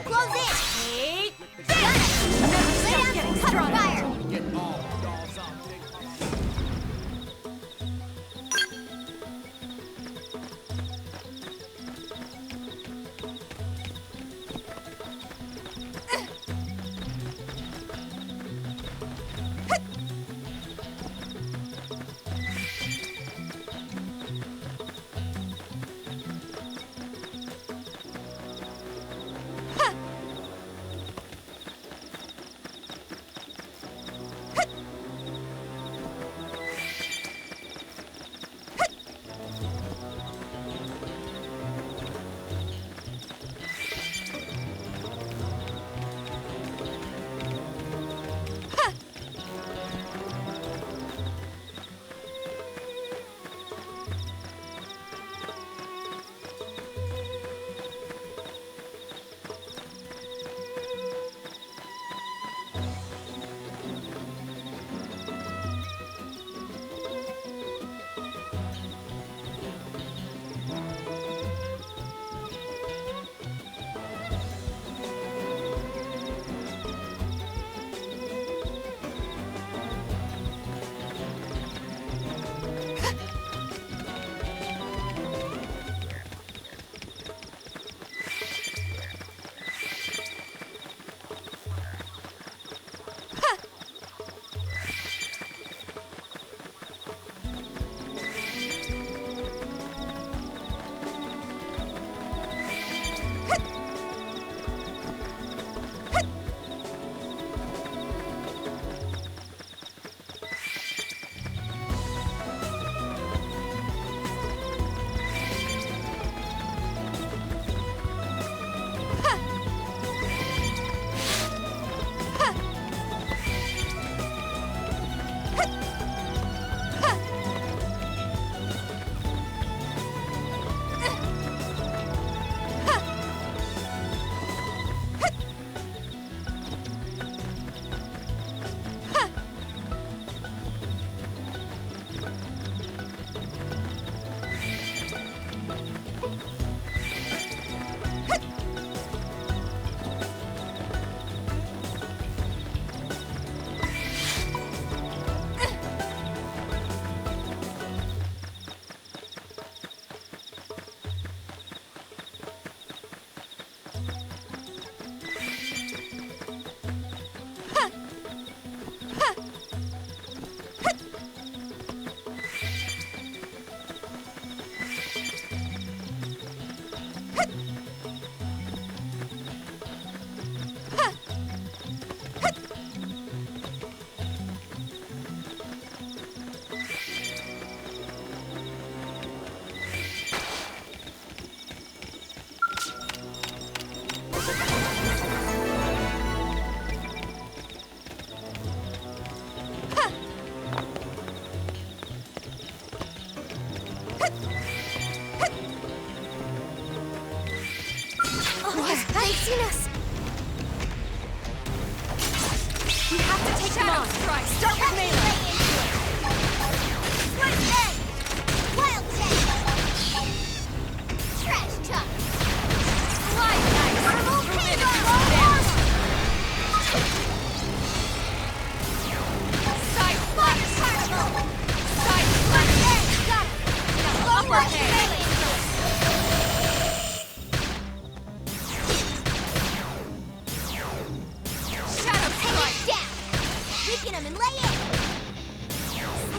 Speaker 2: Close in.
Speaker 1: Eight.
Speaker 2: Got it.
Speaker 1: Never
Speaker 2: Lay
Speaker 1: stop
Speaker 2: down
Speaker 1: getting
Speaker 2: some cover
Speaker 1: stronger.
Speaker 2: fire.
Speaker 4: Get all dolls off, nigga.
Speaker 2: They've seen us.
Speaker 1: We have to take them on. Start with melee.
Speaker 2: Split egg. Wild egg. Trash chuck.
Speaker 1: Slide knife.
Speaker 2: Thermal
Speaker 1: Move in and
Speaker 2: paintball.
Speaker 1: do some damage. Side
Speaker 2: Fire
Speaker 1: slash.
Speaker 2: particle.
Speaker 1: Side
Speaker 2: Split
Speaker 1: slash.
Speaker 2: egg. Got it.
Speaker 1: Upper
Speaker 2: Right
Speaker 1: hand.
Speaker 2: melee.
Speaker 1: Shadow strike.
Speaker 2: Down. Weaken them and lay in.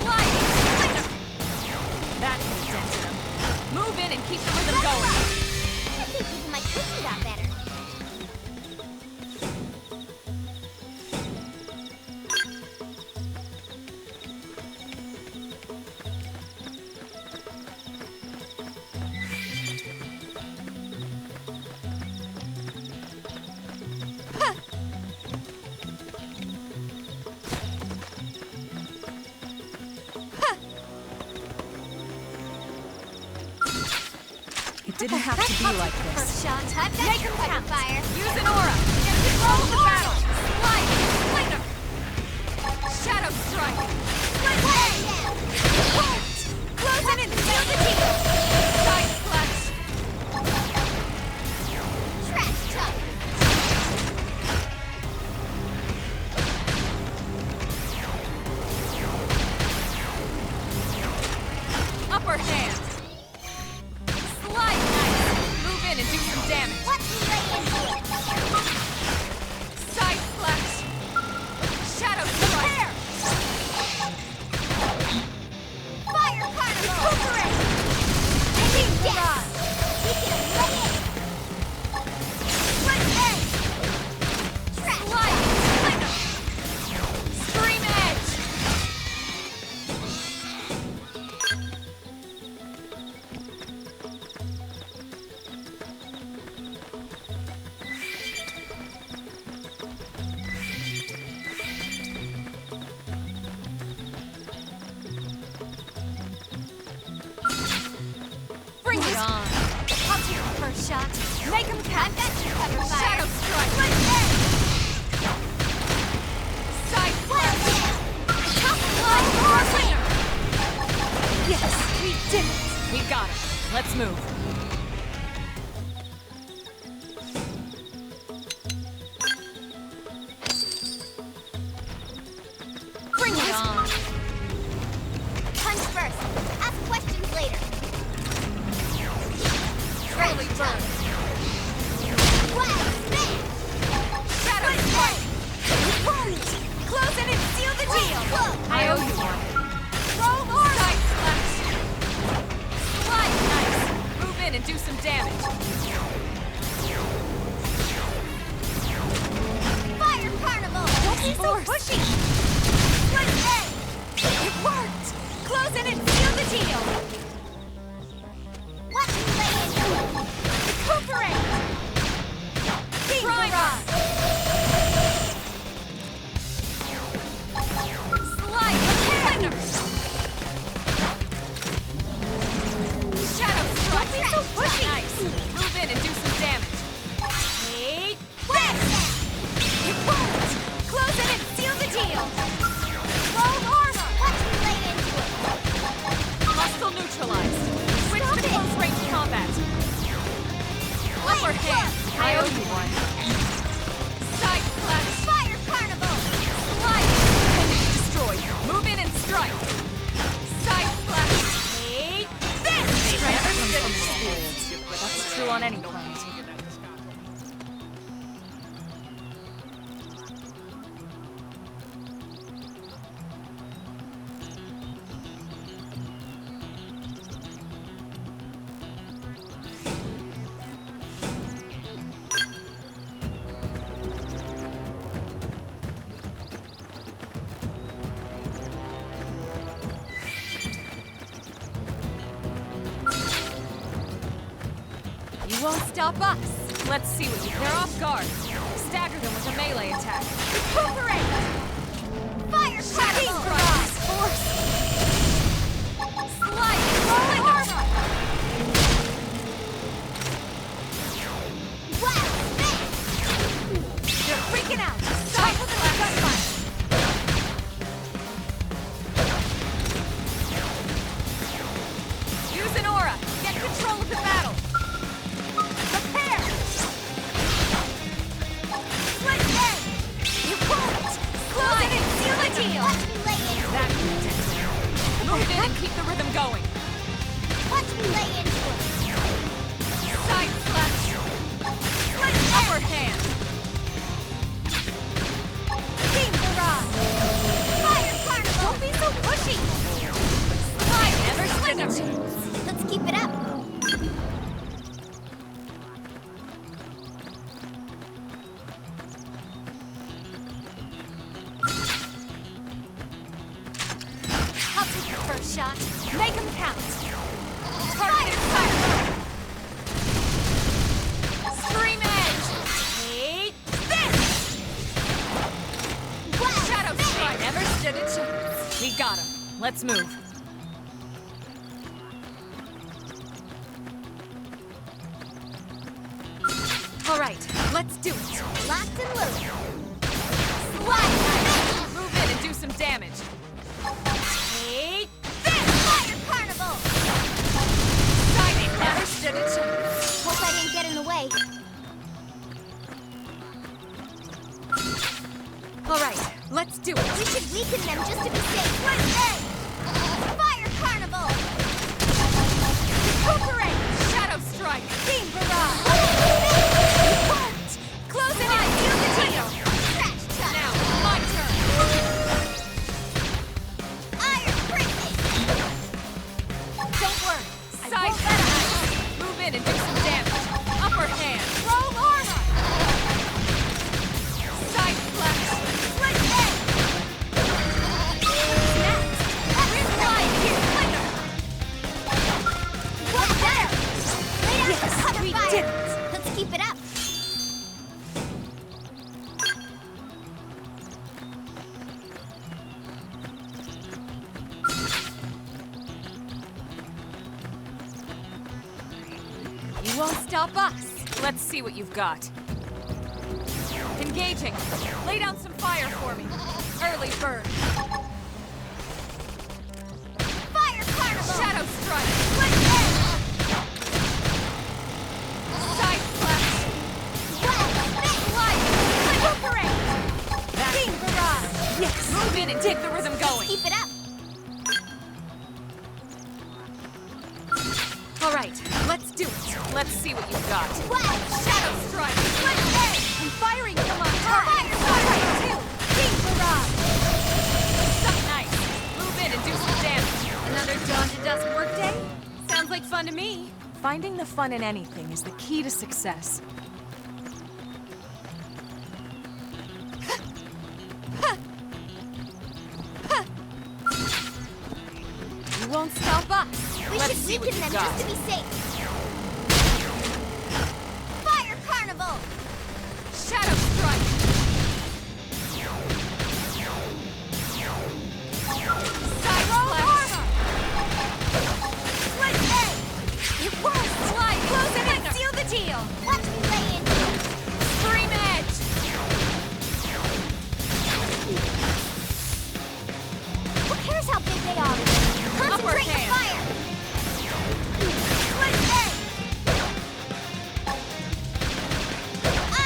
Speaker 1: Sliding. That hit dented them. Move in and keep the rhythm going.
Speaker 2: I think even my cooking got better.
Speaker 1: It didn't have to be like this.
Speaker 2: First shot. I've got your cover fire.
Speaker 1: Use an aura. Control the battle. Slide.
Speaker 5: shot. Make him count.
Speaker 2: I've got you covered, fire.
Speaker 5: Shadow strike. Side flash. Top line. Yes, we did it.
Speaker 1: We got it. Let's move.
Speaker 5: Bring it on.
Speaker 2: Punch first. Ask questions later.
Speaker 5: Early burn.
Speaker 2: Wow, man!
Speaker 5: Shadow strike. Wound. Close in and seal the deal.
Speaker 1: I owe you one.
Speaker 5: Roll or side slash. Slide nice.
Speaker 1: Move in and do some damage.
Speaker 2: Fire carnival!
Speaker 5: Don't be so pushy. Split egg. It worked. Close in and seal the deal.
Speaker 2: Watch me lay into it!
Speaker 5: Recuperate. Beam
Speaker 1: Prime.
Speaker 5: barrage. Slide winner. Shadow strike. Don't be so pushy.
Speaker 1: Nice. Move in and do some damage.
Speaker 5: Eight. This. It won't. Close in and seal the deal. Roll armor.
Speaker 2: Watch me lay into it!
Speaker 1: Hostile neutralized. Switch to close range combat. Upper hand. I owe you one.
Speaker 5: Side slash.
Speaker 2: Fire carnival!
Speaker 5: Slide.
Speaker 1: Enemy destroyed. Move in and strike.
Speaker 5: Side slash. Eight. This.
Speaker 1: Strength comes from experience. That's true on any planet.
Speaker 5: You won't stop us.
Speaker 1: Let's see what you. They're off guard. Stagger them with a melee attack.
Speaker 5: Recuperate.
Speaker 2: Fire
Speaker 5: Beam
Speaker 2: carnival!
Speaker 5: barrage. Force. Slide. Rolling armor.
Speaker 2: Wow, man!
Speaker 5: They're freaking out. Side slash. Gunfire.
Speaker 1: Use an aura. Get control of the battle.
Speaker 5: Prepare. Split egg. You won't. Close it and seal the deal.
Speaker 2: Watch me lay into it!
Speaker 1: That did it. Move in and keep the rhythm going.
Speaker 2: Watch me lay into it!
Speaker 5: Side slash. Split
Speaker 1: Upper
Speaker 5: egg.
Speaker 1: hand.
Speaker 5: Beam barrage.
Speaker 2: Fire carnival!
Speaker 5: Don't be so pushy. Slide.
Speaker 1: Never
Speaker 5: Swing
Speaker 1: stood a
Speaker 5: him.
Speaker 1: chance.
Speaker 2: Let's keep it up!
Speaker 5: I'll take the first shot. Make him count. Targeted fire. Scream edge. Eight. This. Shadow strike.
Speaker 1: Never stood a chance. We got him. Let's move. All right, let's do it.
Speaker 2: Locked and loaded!
Speaker 5: Slide.
Speaker 1: Move in and do some damage.
Speaker 5: Eight. This.
Speaker 2: Fire carnival!
Speaker 5: Side
Speaker 1: Never
Speaker 5: slash.
Speaker 1: stood a chance.
Speaker 2: Hope I didn't get in the way.
Speaker 1: All right, let's do it.
Speaker 2: We should weaken them just to be safe.
Speaker 5: Split egg.
Speaker 2: Fire carnival!
Speaker 5: Recuperate. Shadow strike. Beam barrage. Won't. Close it and seal the deal.
Speaker 2: Trash chuck!
Speaker 1: Now, my turn.
Speaker 2: Iron prison!
Speaker 5: Don't worry.
Speaker 1: Side slash. Move in and do some damage. Upper hand.
Speaker 5: Roll armor. Side slash. Split egg. Next. We're flying here. Winner.
Speaker 2: What there? Lay down for cover
Speaker 5: we
Speaker 2: fire!
Speaker 5: did it.
Speaker 2: Let's keep it up!
Speaker 5: You won't stop us.
Speaker 1: Let's see what you've got. Engaging. Lay down some fire for me. Early bird.
Speaker 2: Fire carnival!
Speaker 1: Shadow strike.
Speaker 2: Split head!
Speaker 1: Side slash.
Speaker 2: Well, big light!
Speaker 1: Recuperate. Beam barrage. Yes. Move in and take the rhythm going.
Speaker 2: Keep it up!
Speaker 1: All right, let's do it. Let's see what you've got.
Speaker 2: Well,
Speaker 1: Shadow strike.
Speaker 2: split head!
Speaker 1: I'm firing them on
Speaker 2: Fire
Speaker 1: target.
Speaker 2: carnival! Beam barrage!
Speaker 1: Something nice. Move in and do some damage.
Speaker 5: Another dawn to dusk workday?
Speaker 1: Sounds like fun to me. Finding the fun in anything is the key to success. You won't stop us.
Speaker 2: We
Speaker 1: Let's
Speaker 2: should
Speaker 1: see what
Speaker 2: weaken
Speaker 1: you've
Speaker 2: them
Speaker 1: got.
Speaker 2: just to be safe. Fire carnival!
Speaker 1: Shadow strike. Side slash.
Speaker 2: Split head!
Speaker 1: It won't slide. Close it and seal the deal.
Speaker 2: Watch me lay into it!
Speaker 1: Scream edge.
Speaker 2: Who cares how big they are?
Speaker 1: Upper
Speaker 2: Concentrate the
Speaker 1: hand.
Speaker 2: fire! Split head!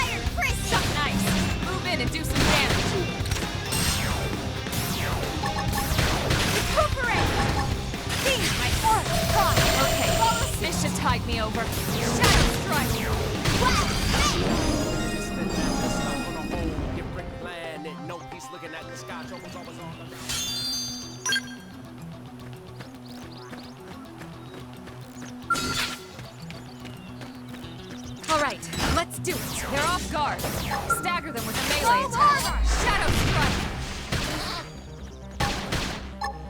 Speaker 2: Iron crystal!
Speaker 1: Something nice. Move in and do some damage.
Speaker 2: Recuperate!
Speaker 1: Beam my aura. Okay, this should tide me over. Shadow strike.
Speaker 2: Well, big!
Speaker 4: Looking at the stuff on a whole different planet. No peace looking at the sky. Troubles always on the
Speaker 1: All right, let's do it. They're off guard. Stagger them with a melee attack. Shadow strike.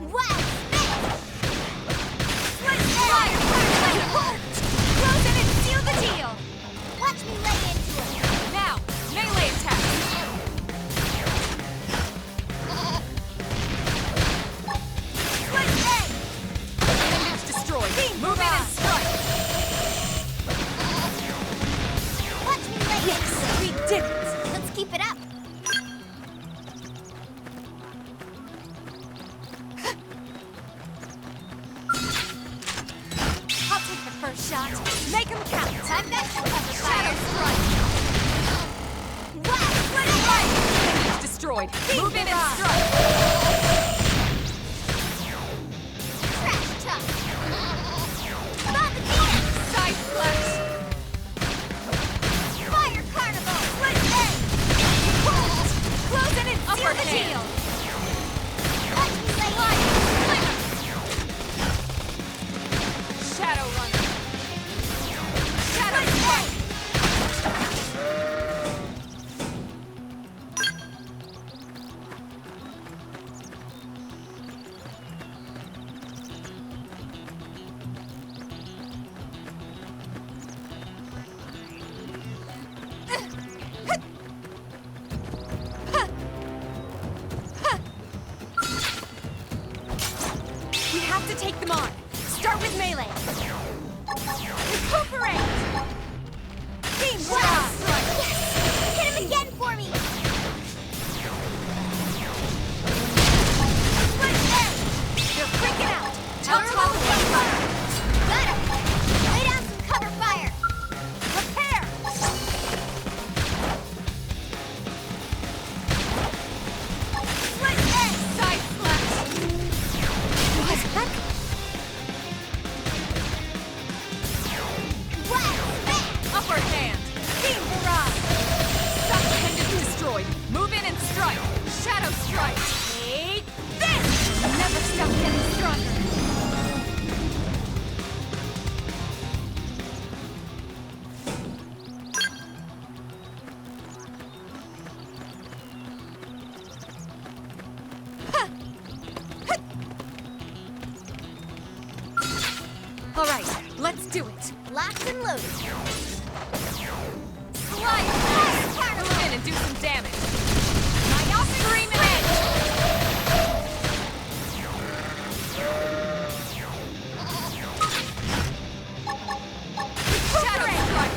Speaker 2: Well, big! Split
Speaker 1: Fire
Speaker 2: head!
Speaker 1: fire. Close it and seal the deal.
Speaker 2: Watch me lay into it!
Speaker 1: Now, melee attack.
Speaker 2: Split head!
Speaker 1: Image destroyed. Move in and strike.
Speaker 2: Watch me lay into it!
Speaker 1: We did it.
Speaker 2: Let's keep it up!
Speaker 1: I'll take the first shot. Make them count.
Speaker 2: I've got some cover
Speaker 1: Shadow
Speaker 2: fire!
Speaker 1: strike.
Speaker 2: Well, split head!
Speaker 1: Image destroyed. Move in and strike.
Speaker 2: Trash tuck! Bomb again!
Speaker 1: Side slash.
Speaker 2: Fire carnival! Split head!
Speaker 1: Close it and seal
Speaker 2: Upper
Speaker 1: the
Speaker 2: hand.
Speaker 1: deal.
Speaker 2: Watch me lay into it!
Speaker 1: Shadow runner. Shadow
Speaker 2: Split
Speaker 1: strike.
Speaker 2: head!
Speaker 1: We have to take them on. Start with melee. Recuperate. Beam
Speaker 2: Wow!
Speaker 1: strike.
Speaker 2: Yes! Hit him again for me! Split head!
Speaker 1: They're freaking out.
Speaker 2: Total gunfire! Got him! Lay down some cover fire!
Speaker 1: Prepare.
Speaker 2: Split head!
Speaker 1: Side slash. What's that?
Speaker 2: Well, big!
Speaker 1: Upper hand. Beam barrage. Suck pendant destroyed. Move in and strike. Shadow strike. Take this. Never stop getting stronger. All right, let's do it.
Speaker 2: Locked and loaded.
Speaker 1: Slide. Move in and do some damage. My scream edge. Shadow strike.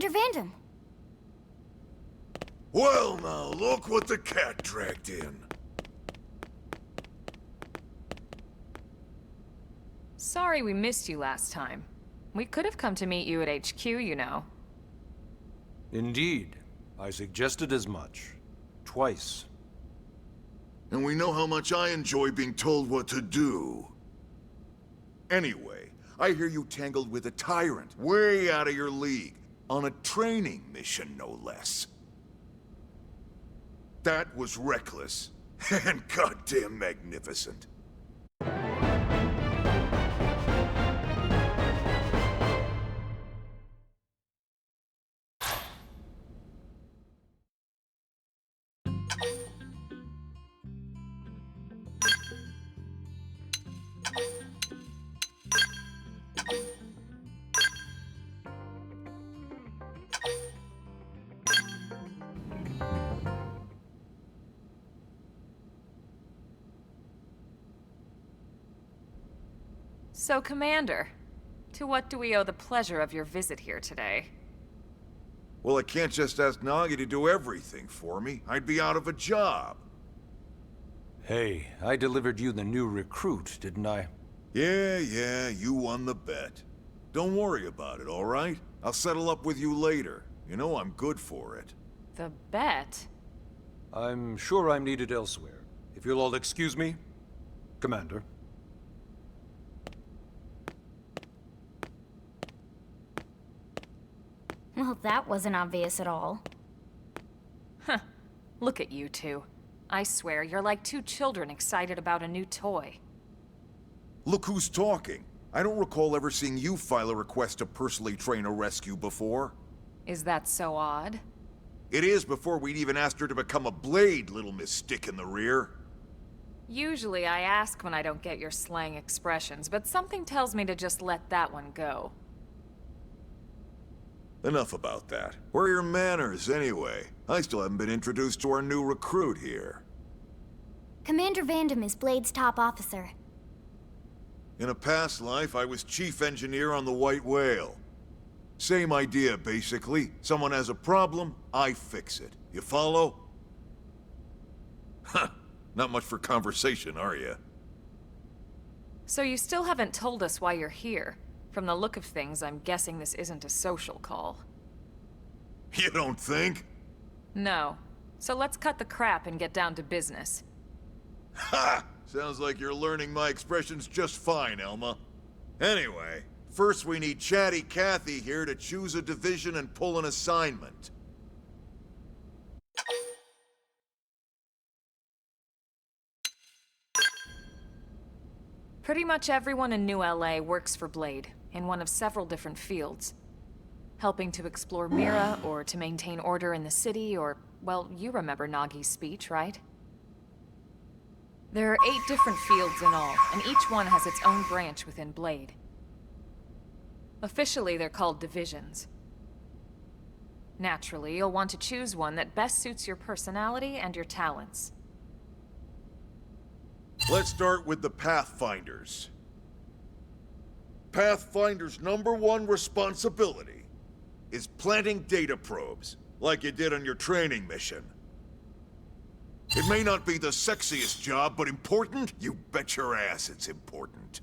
Speaker 2: Commander Vandam.
Speaker 8: Well now, look what the cat dragged in.
Speaker 1: Sorry we missed you last time. We could have come to meet you at HQ, you know.
Speaker 7: Indeed. I suggested as much. Twice.
Speaker 8: And we know how much I enjoy being told what to do. Anyway, I hear you tangled with a tyrant, way out of your league, on a training mission, no less. That was reckless, and goddamn magnificent.
Speaker 1: So, Commander, to what do we owe the pleasure of your visit here today?
Speaker 8: Well, I can't just ask Nagi to do everything for me. I'd be out of a job.
Speaker 7: Hey, I delivered you the new recruit, didn't I?
Speaker 8: Yeah, you won the bet. Don't worry about it, all right? I'll settle up with you later. You know I'm good for it.
Speaker 1: The bet?
Speaker 7: I'm sure I'm needed elsewhere. If you'll all excuse me, Commander.
Speaker 2: Well, that wasn't obvious at all.
Speaker 1: Huh. Look at you two. I swear, you're like two children excited about a new toy.
Speaker 8: Look who's talking. I don't recall ever seeing you file a request to personally train a rescue before.
Speaker 1: Is that so odd?
Speaker 8: It is before we'd even asked her to become a blade, little Miss Stick in the Rear.
Speaker 1: Usually I ask when I don't get your slang expressions, but something tells me to just let that one go.
Speaker 8: Enough about that. Where are your manners, anyway? I still haven't been introduced to our new recruit here.
Speaker 2: Commander Vandam is Blade's top officer.
Speaker 8: In a past life, I was chief engineer on the White Whale. Same idea, basically. Someone has a problem, I fix it. You follow? Huh. Not much for conversation, are you?
Speaker 1: So you still haven't told us why you're here. From the look of things, I'm guessing this isn't a social call.
Speaker 8: You don't think?
Speaker 1: No. So let's cut the crap and get down to business.
Speaker 8: Ha! Sounds like you're learning my expressions just fine, Elma. Anyway, first we need Chatty Cathy here to choose a division and pull an assignment.
Speaker 1: Pretty much everyone in New LA works for Blade, in one of several different fields. Helping to explore Mira, or to maintain order in the city, or, well, you remember Nagi's speech, right? There are 8 different fields in all, and each one has its own branch within Blade. Officially, they're called divisions. Naturally, you'll want to choose one that best suits your personality and your talents.
Speaker 8: Let's start with the Pathfinders. Pathfinder's #1 responsibility is planting data probes, like you did on your training mission. It may not be the sexiest job, but important? You bet your ass it's important.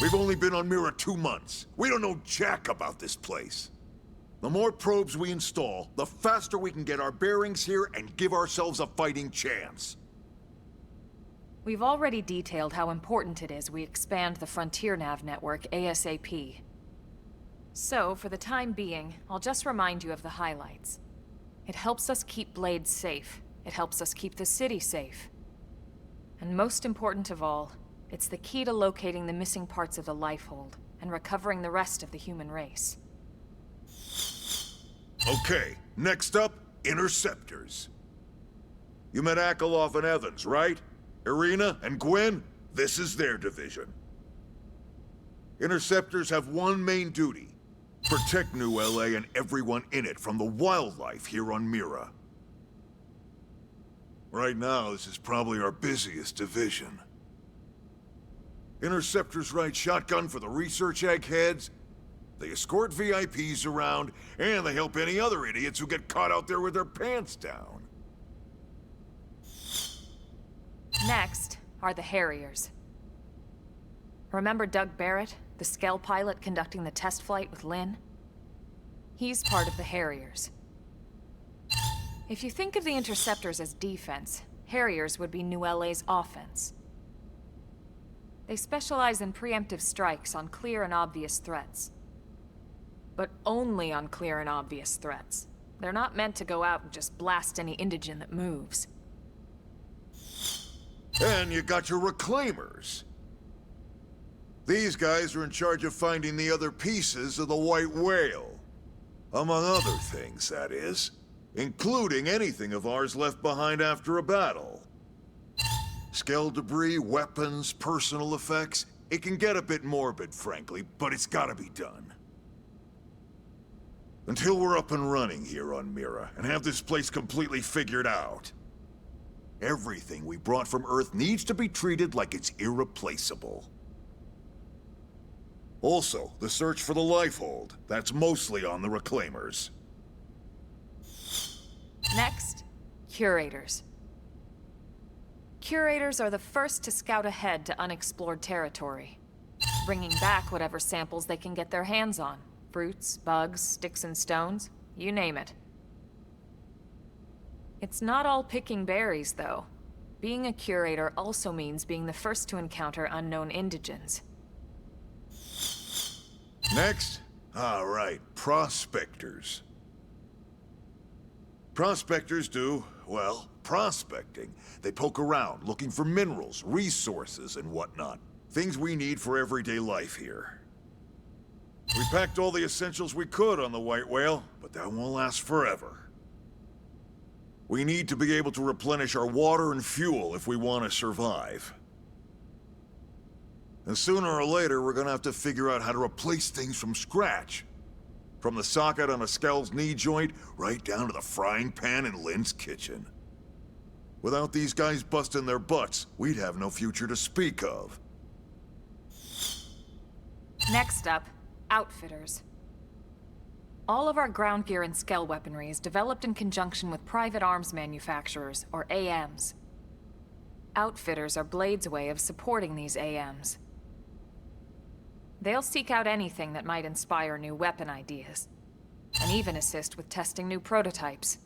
Speaker 8: We've only been on Mira 2 months. We don't know jack about this place. The more probes we install, the faster we can get our bearings here and give ourselves a fighting chance.
Speaker 1: We've already detailed how important it is we expand the Frontier Nav network ASAP. So, for the time being, I'll just remind you of the highlights. It helps us keep Blade safe. It helps us keep the city safe. And most important of all, it's the key to locating the missing parts of the Lifehold and recovering the rest of the human race.
Speaker 8: Okay, next up, Interceptors. You met Akalov and Evans, right? Irina and Gwen, this is their division. Interceptors have one main duty: protect New LA and everyone in it from the wildlife here on Mira. Right now, this is probably our busiest division. Interceptors ride shotgun for the research eggheads. They escort VIPs around, and they help any other idiots who get caught out there with their pants down.
Speaker 1: Next are the Harriers. Remember Doug Barrett, the Skell pilot conducting the test flight with Lynn? He's part of the Harriers. If you think of the Interceptors as defense, Harriers would be New LA's offense. They specialize in preemptive strikes on clear and obvious threats. But only on clear and obvious threats. They're not meant to go out and just blast any indigene that moves.
Speaker 8: And you got your Reclaimers. These guys are in charge of finding the other pieces of the White Whale. Among other things, that is. Including anything of ours left behind after a battle. Skell debris, weapons, personal effects. It can get a bit morbid, frankly, but it's gotta be done. Until we're up and running here on Mira, and have this place completely figured out. Everything we brought from Earth needs to be treated like it's irreplaceable. Also, the search for the Lifehold. That's mostly on the Reclaimers.
Speaker 1: Next, Curators. Curators are the first to scout ahead to unexplored territory, bringing back whatever samples they can get their hands on. Fruits, bugs, sticks and stones, you name it. It's not all picking berries, though. Being a curator also means being the first to encounter unknown indigens.
Speaker 8: Next? All right, prospectors. Prospectors do, well, prospecting. They poke around, looking for minerals, resources, and whatnot. Things we need for everyday life here. We packed all the essentials we could on the White Whale, but that won't last forever. We need to be able to replenish our water and fuel if we want to survive. And sooner or later, we're gonna have to figure out how to replace things from scratch. From the socket on a Skell's knee joint, right down to the frying pan in Lynn's kitchen. Without these guys busting their butts, we'd have no future to speak of.
Speaker 1: Next up, Outfitters. All of our ground gear and Skell weaponry is developed in conjunction with private arms manufacturers, or AMs. Outfitters are Blade's way of supporting these AMs. They'll seek out anything that might inspire new weapon ideas, and even assist with testing new prototypes.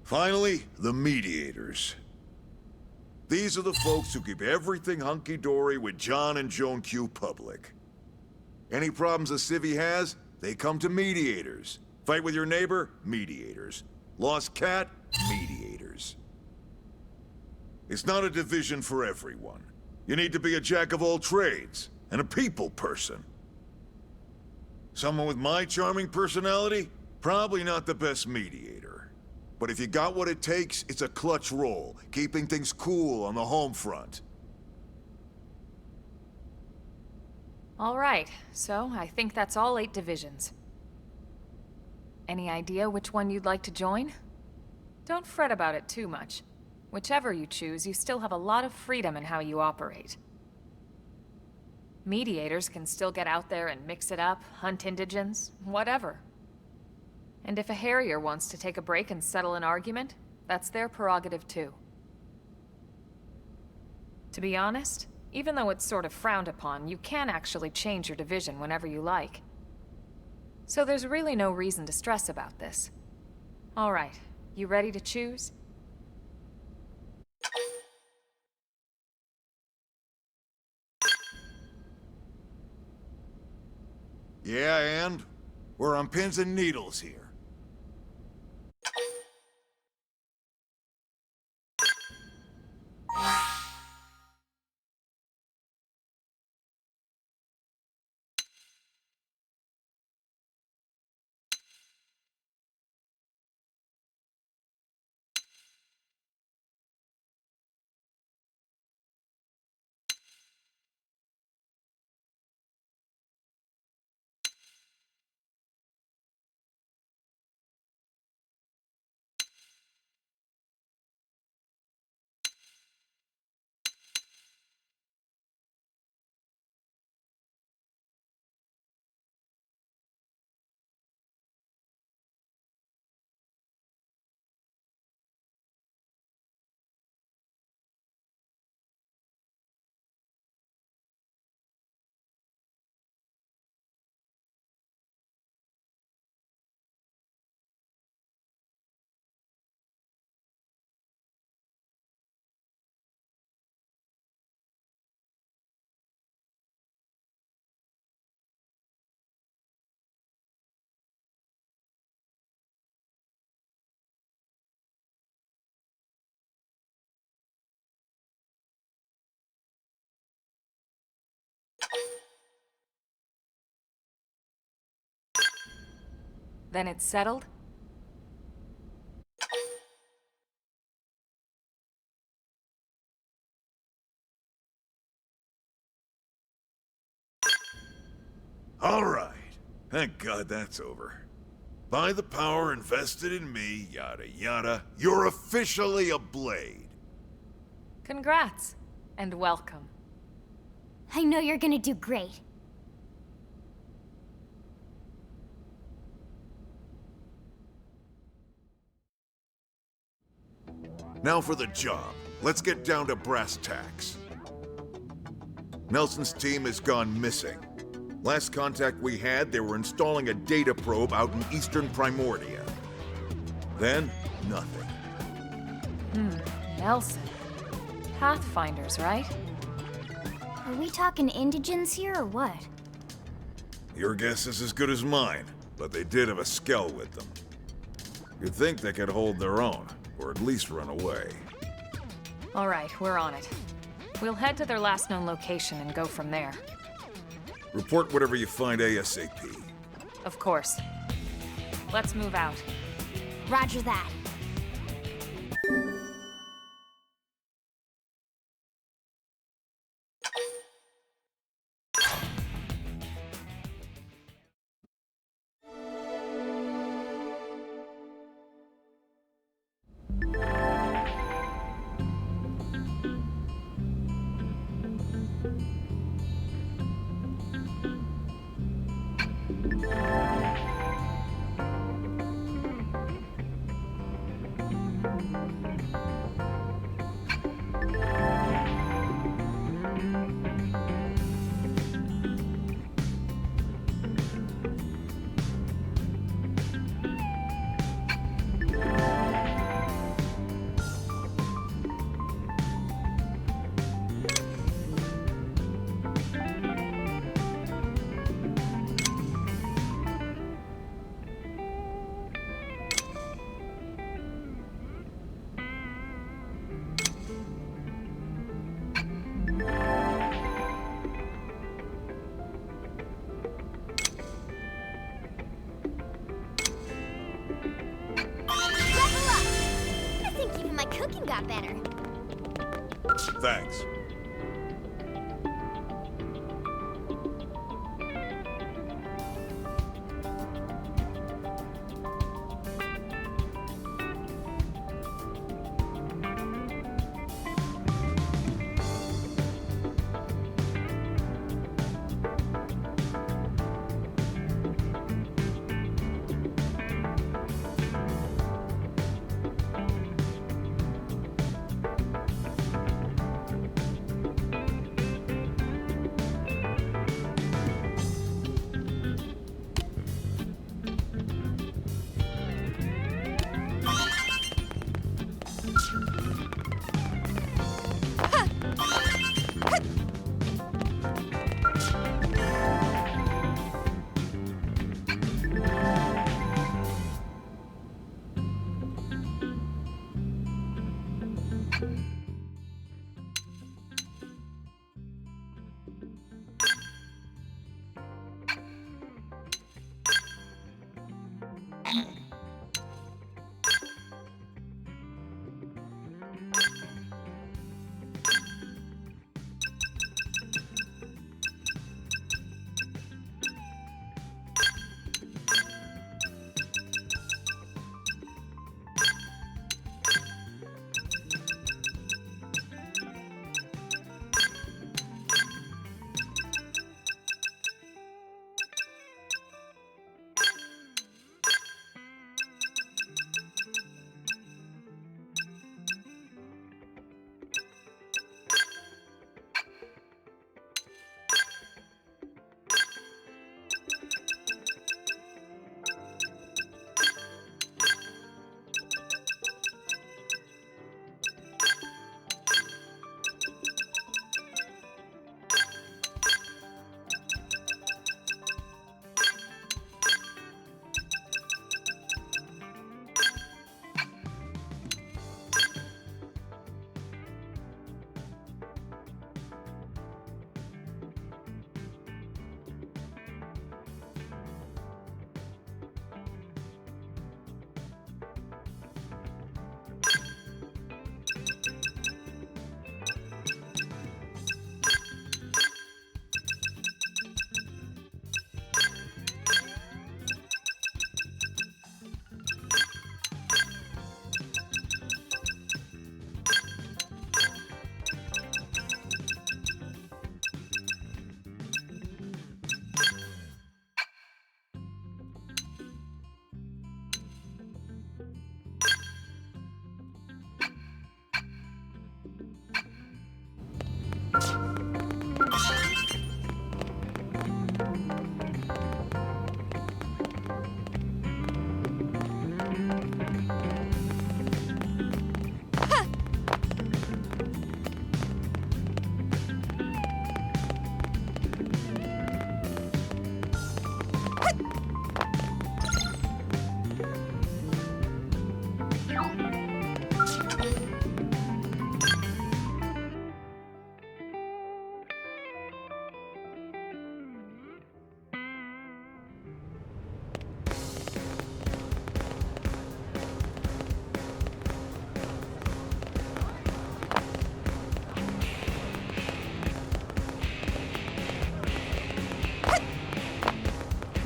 Speaker 8: Finally, the Mediators. These are the folks who keep everything hunky-dory with John and Joan Q public. Any problems a civvy has, they come to Mediators. Fight with your neighbor? Mediators. Lost cat? Mediators. It's not a division for everyone. You need to be a jack of all trades, and a people person. Someone with my charming personality? Probably not the best mediator. But if you got what it takes, it's a clutch role, keeping things cool on the home front.
Speaker 1: All right, so I think that's all 8 divisions. Any idea which one you'd like to join? Don't fret about it too much. Whichever you choose, you still have a lot of freedom in how you operate. Mediators can still get out there and mix it up, hunt indigens, whatever. And if a Harrier wants to take a break and settle an argument, that's their prerogative too. To be honest, even though it's sort of frowned upon, you can actually change your division whenever you like. So there's really no reason to stress about this. All right, you ready to choose?
Speaker 8: Yeah, and? We're on pins and needles here.
Speaker 1: Then it's settled?
Speaker 8: All right. Thank God that's over. By the power invested in me, yada yada, you're officially a Blade.
Speaker 1: Congrats, and welcome.
Speaker 2: I know you're gonna do great.
Speaker 8: Now for the job. Let's get down to brass tacks. Nelson's team has gone missing. Last contact we had, they were installing a data probe out in eastern Primordia. Then, nothing.
Speaker 1: Nelson. Pathfinders, right?
Speaker 2: Are we talking indigents here or what?
Speaker 8: Your guess is as good as mine, but they did have a skell with them. You'd think they could hold their own, or at least run away.
Speaker 1: All right, we're on it. We'll head to their last known location and go from there.
Speaker 8: Report whatever you find ASAP.
Speaker 1: Of course. Let's move out.
Speaker 2: Roger that. Got better.
Speaker 8: Thanks.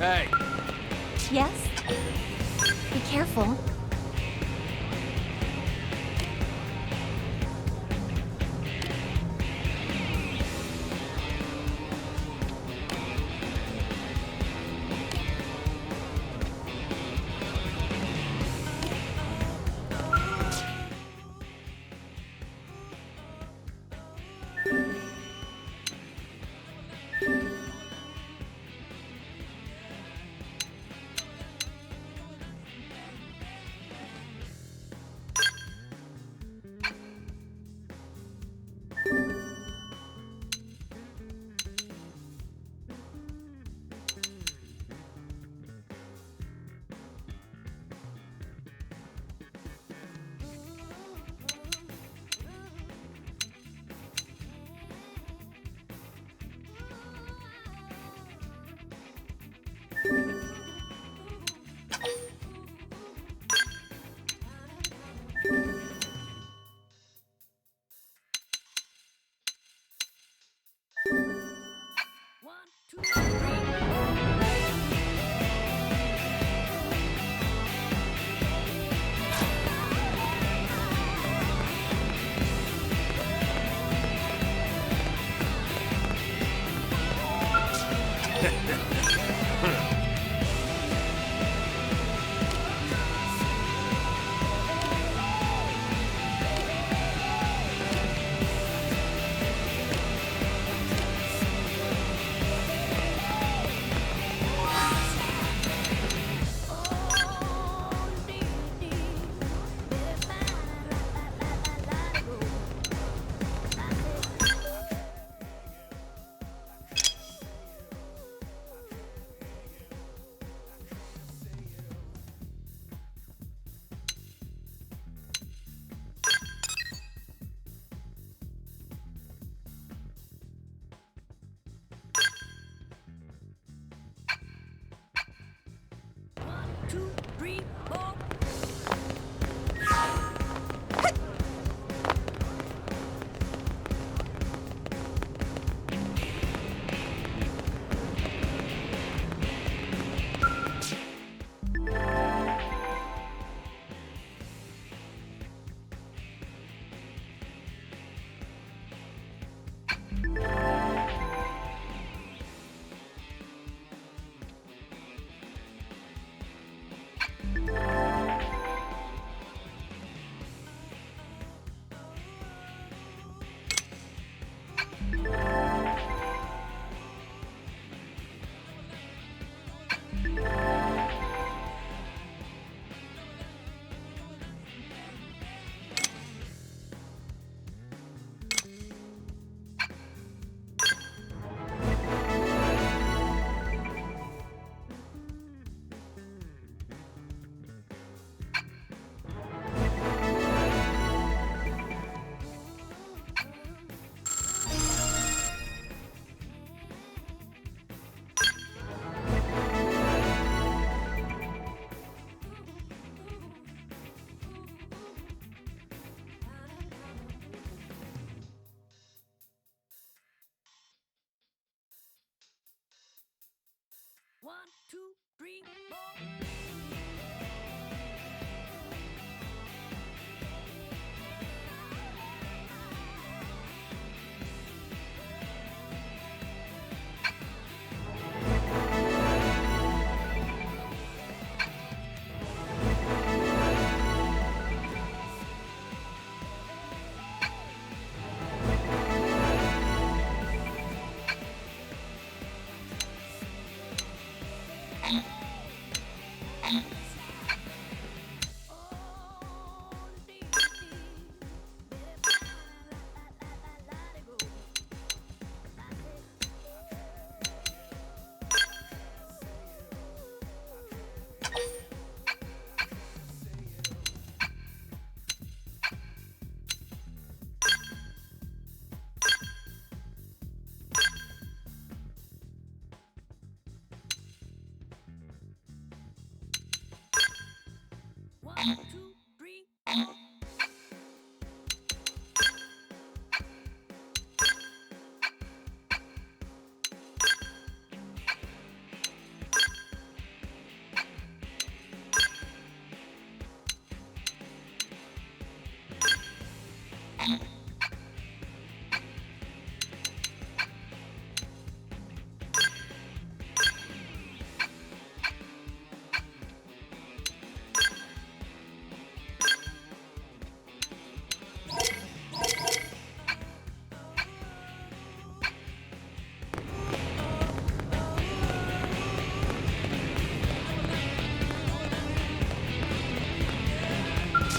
Speaker 4: Hey,
Speaker 2: Yes? Be careful.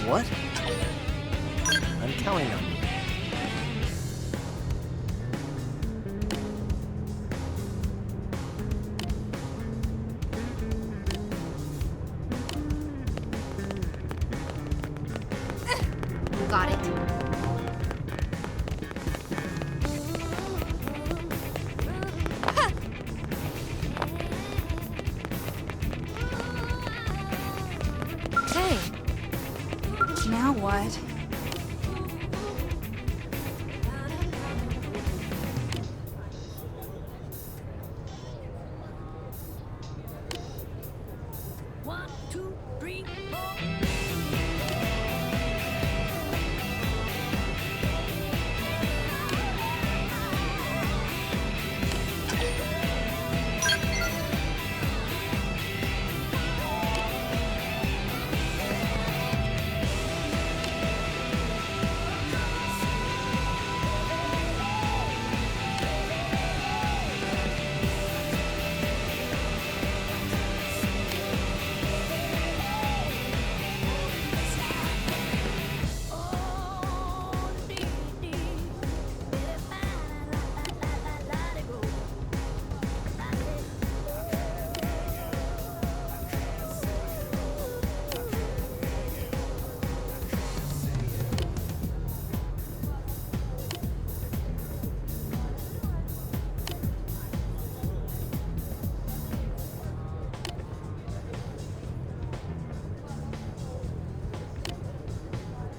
Speaker 4: What? I'm counting on you.
Speaker 2: Got it.
Speaker 5: Hey. Now what?
Speaker 9: One, two, three, four.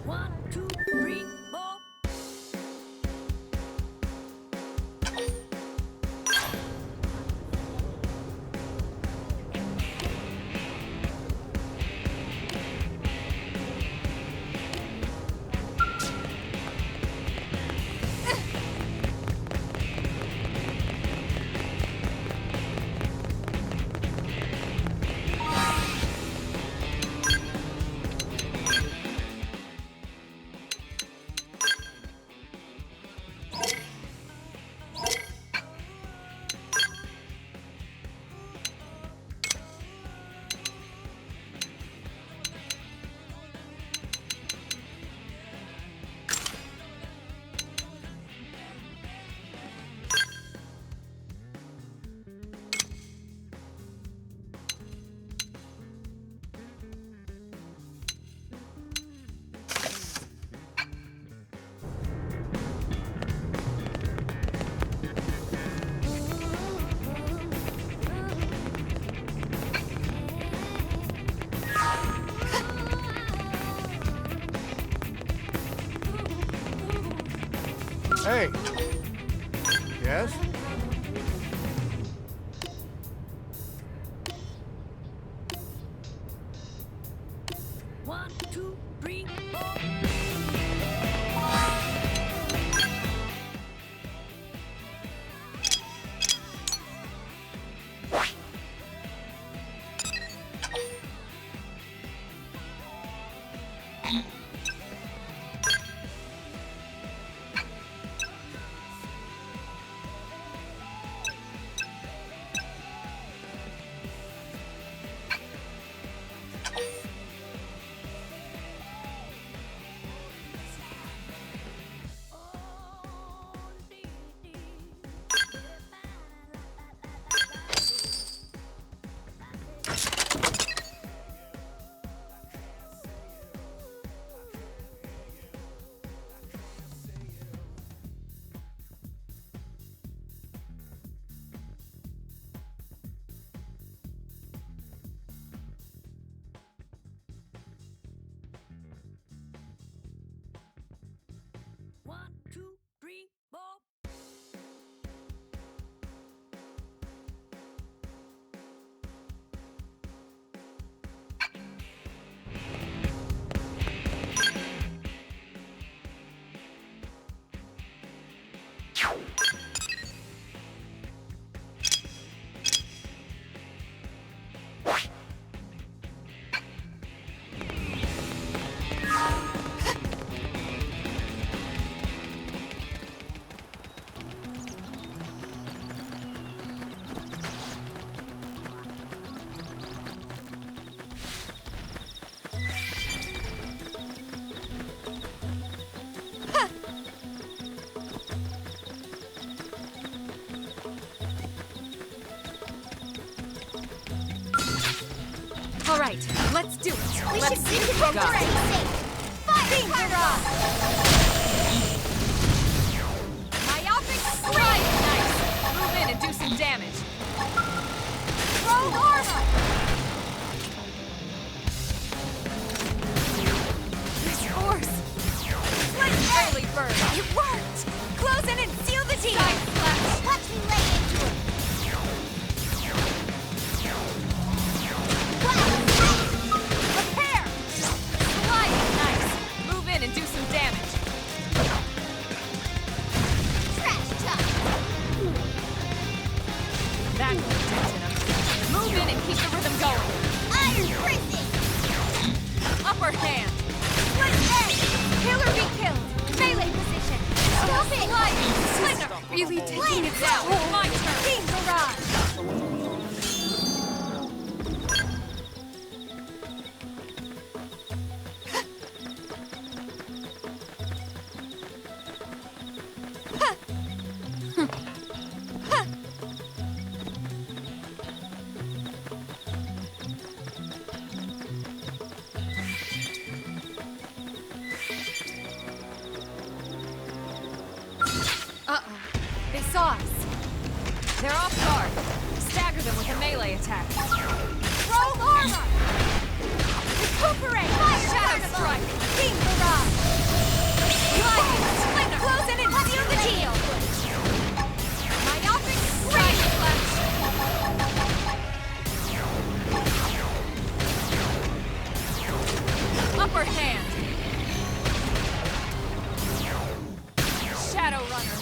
Speaker 9: One, two, three, four.
Speaker 10: Hey. Yes?
Speaker 9: One, two, three, four.
Speaker 1: All right, let's do it.
Speaker 2: We
Speaker 1: Let's
Speaker 2: should
Speaker 1: see
Speaker 2: bring the
Speaker 1: what you got.
Speaker 2: temporary safe. Fire barrage!
Speaker 1: Myopic strike! Nice. Move in and do some damage.
Speaker 5: Rogue armor!
Speaker 1: This horse. Early bird.
Speaker 5: It worked! Close in and seal the deal!
Speaker 1: Side slash.
Speaker 2: Watch me lay into it.
Speaker 1: Repair. Slide. Nice. Move in and do some damage.
Speaker 2: Trash chuck.
Speaker 1: That dented him. Move in and keep the rhythm going.
Speaker 2: Iron prison.
Speaker 1: Upper hand.
Speaker 5: Split edge! Kill or be killed! Melee position!
Speaker 2: Stop it.
Speaker 1: Splinter. Really taking it down. My turn.
Speaker 5: Team barrage!
Speaker 1: Uh-oh. They saw us. They're off guard. Stagger them with a melee attack.
Speaker 5: Rogue armor! Recuperate!
Speaker 1: Shadow strike.
Speaker 5: Team barrage!
Speaker 1: Slide. Splinter.
Speaker 5: Close in and seal the deal!
Speaker 1: Myopic strike. Flash. Upper hand. Shadow runner.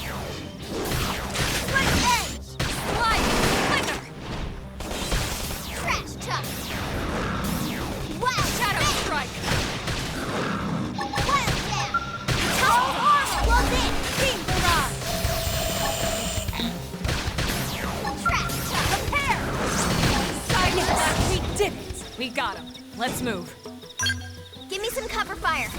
Speaker 5: Split edge!
Speaker 1: Slide. Splinter.
Speaker 2: Trash chuck. Wow.
Speaker 1: Shadow strike.
Speaker 2: Wild down.
Speaker 5: Rogue armor!
Speaker 2: Close in.
Speaker 5: Team barrage!
Speaker 2: Trash chuck.
Speaker 5: Repair!
Speaker 1: Side slash. We did it. We got him. Let's move.
Speaker 2: Give me some cover fire.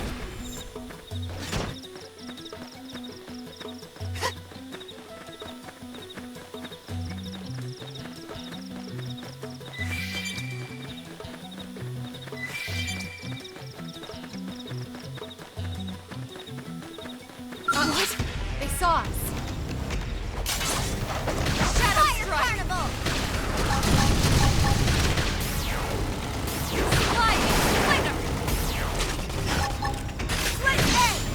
Speaker 1: What? They saw us. Shadow
Speaker 2: Fire
Speaker 1: strike.
Speaker 2: carnival.
Speaker 1: Sliding. Splinter.
Speaker 5: Split edge!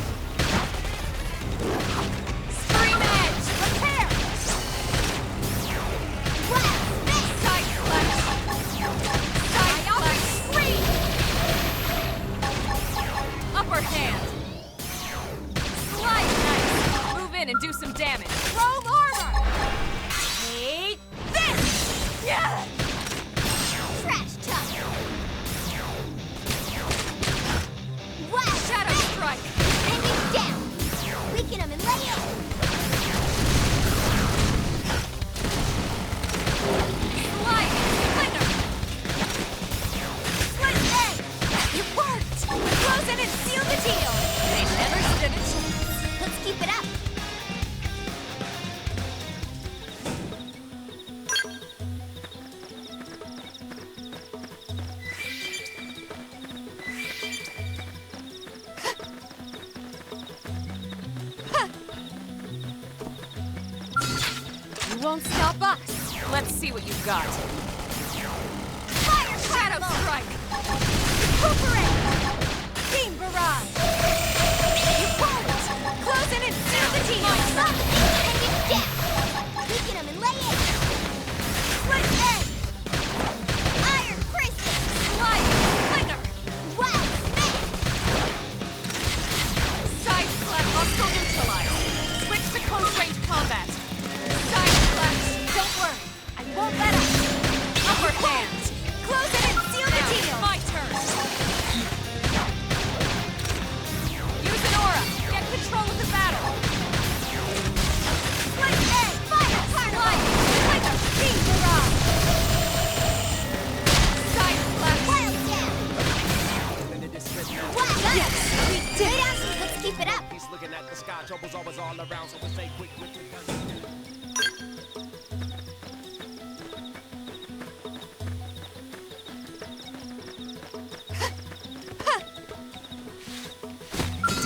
Speaker 1: Scream edge.
Speaker 5: Repair!
Speaker 2: Wild spin.
Speaker 1: Side slash. Side slash.
Speaker 5: Scream!
Speaker 1: Upper hand. Slide. Nice. Move in and do some damage.
Speaker 5: Rogue armor! Take this! Yeah!
Speaker 2: Trash chuck. Wild
Speaker 1: Shadow
Speaker 2: spin.
Speaker 1: strike.
Speaker 2: And he's down. Weaken him and lay in.
Speaker 1: Sliding. Splinter.
Speaker 5: Split edge! It worked! Close in and seal the deal!
Speaker 1: They never stood a chance.
Speaker 2: Let's keep it up.
Speaker 1: You won't stop us. Let's see what you've got.
Speaker 2: Fire
Speaker 1: Shadow
Speaker 2: carnival.
Speaker 1: strike.
Speaker 5: Recuperate! Team barrage!
Speaker 2: You won't.
Speaker 5: Close in and seal the deal!
Speaker 2: Stop it. And he's down. Weaken him and lay in.
Speaker 5: Split edge!
Speaker 2: Iron prison.
Speaker 1: Sliding. Splinter.
Speaker 2: Wild spin.
Speaker 1: Side slash. Hostile neutralized. Switch to close range combat. Side slash.
Speaker 5: Don't worry, I won't let up!
Speaker 1: Upper hand.
Speaker 5: Close in and seal the
Speaker 1: Now,
Speaker 5: deal!
Speaker 1: my turn. Use an aura. Get control of the battle.
Speaker 5: Split edge! Fire carnival!
Speaker 1: Slide. Splinter.
Speaker 5: Team barrage!
Speaker 1: Side slash.
Speaker 2: Wild down. Wild
Speaker 5: Yes, we did it!
Speaker 2: Let's keep it up.
Speaker 4: He's looking at the sky, trouble's always all around, so we stay quick, quick, quick.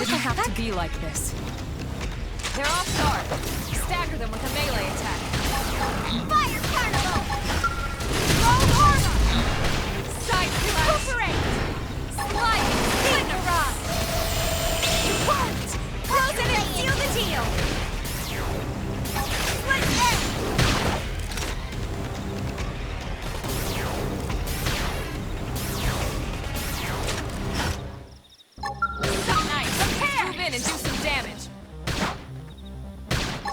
Speaker 1: didn't have to be like this. They're off guard. Stagger them with a melee attack.
Speaker 2: Fire carnival!
Speaker 5: Roll armor!
Speaker 1: Side slash!
Speaker 5: Recuperate!
Speaker 1: Slide!
Speaker 5: Splinter rod!
Speaker 2: You won't!
Speaker 5: Close it and seal the deal! Split edge!
Speaker 1: Nice! Move in and do some damage.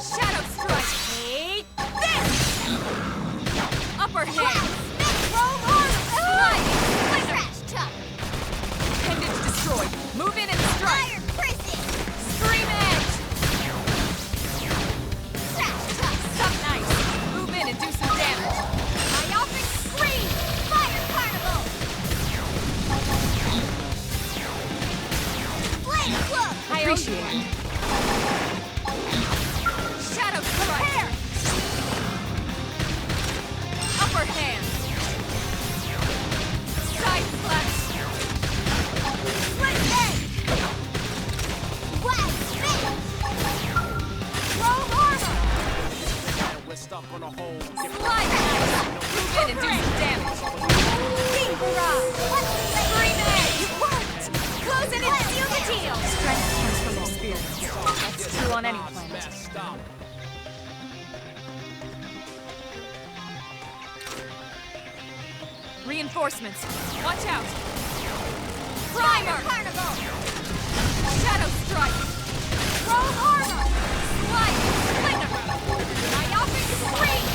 Speaker 1: Shadow strike!
Speaker 5: Take this!
Speaker 1: Upper hand!
Speaker 5: Roll armor!
Speaker 1: Slide!
Speaker 2: Trash chuck!
Speaker 1: Appendage destroyed. Move in and strike.
Speaker 2: Fire prison!
Speaker 1: Scream edge.
Speaker 2: Trash chuck!
Speaker 1: Suck nice. Move in and do some damage.
Speaker 2: Myopic scream! Fire carnival! Flame cloak!
Speaker 1: I appreciate it. Shadow strike. Upper hand. Side slash.
Speaker 5: Split edge!
Speaker 2: Wow! Spin!
Speaker 5: Roll armor!
Speaker 4: We're stuck on a whole different
Speaker 1: Slide nice. Move in and do some damage.
Speaker 5: Beam barrage!
Speaker 1: Scream edge.
Speaker 5: You won't! Close it and seal the deal!
Speaker 1: Strength comes from experience. That's true on any planet.
Speaker 4: messed up.
Speaker 1: Reinforcements. Watch out.
Speaker 2: Fire
Speaker 1: Primer.
Speaker 2: carnival!
Speaker 1: Shadow strike.
Speaker 5: Roll armor!
Speaker 1: Slide. Splinter.
Speaker 5: Myopic scream!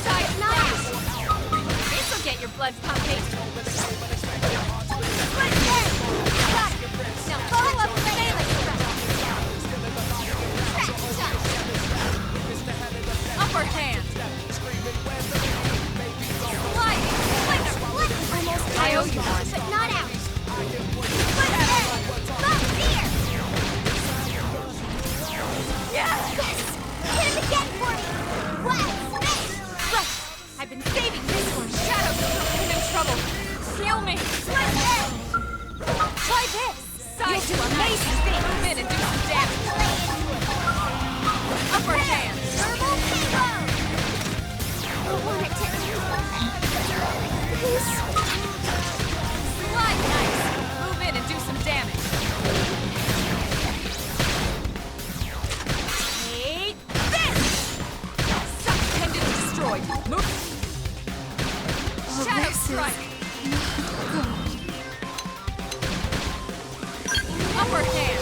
Speaker 1: Side slash. This'll get your blood pumping.
Speaker 5: Split edge! Got it! Now follow up with melee strike!
Speaker 2: Trash chuck!
Speaker 1: Upper hand. Slide. Splinter.
Speaker 2: Almost
Speaker 1: I owe you one.
Speaker 2: but not out!
Speaker 5: Split edge!
Speaker 2: Love fear!
Speaker 5: Yes!
Speaker 2: Yes! Hit him again for me! Wow! Spin!
Speaker 1: Right. I've been saving this one. Shadow strike. I'm in trouble. Heal me.
Speaker 5: Split edge!
Speaker 1: Try this. Side
Speaker 5: You'll do amazing things.
Speaker 1: Move in and do some damage. Upper hand.
Speaker 2: Thermal payload! I want it to Please.
Speaker 1: Slide nice. Move in and do some damage.
Speaker 5: Take this!
Speaker 1: Suck. Appendage destroyed. Move. Shadow strike. Upper hand.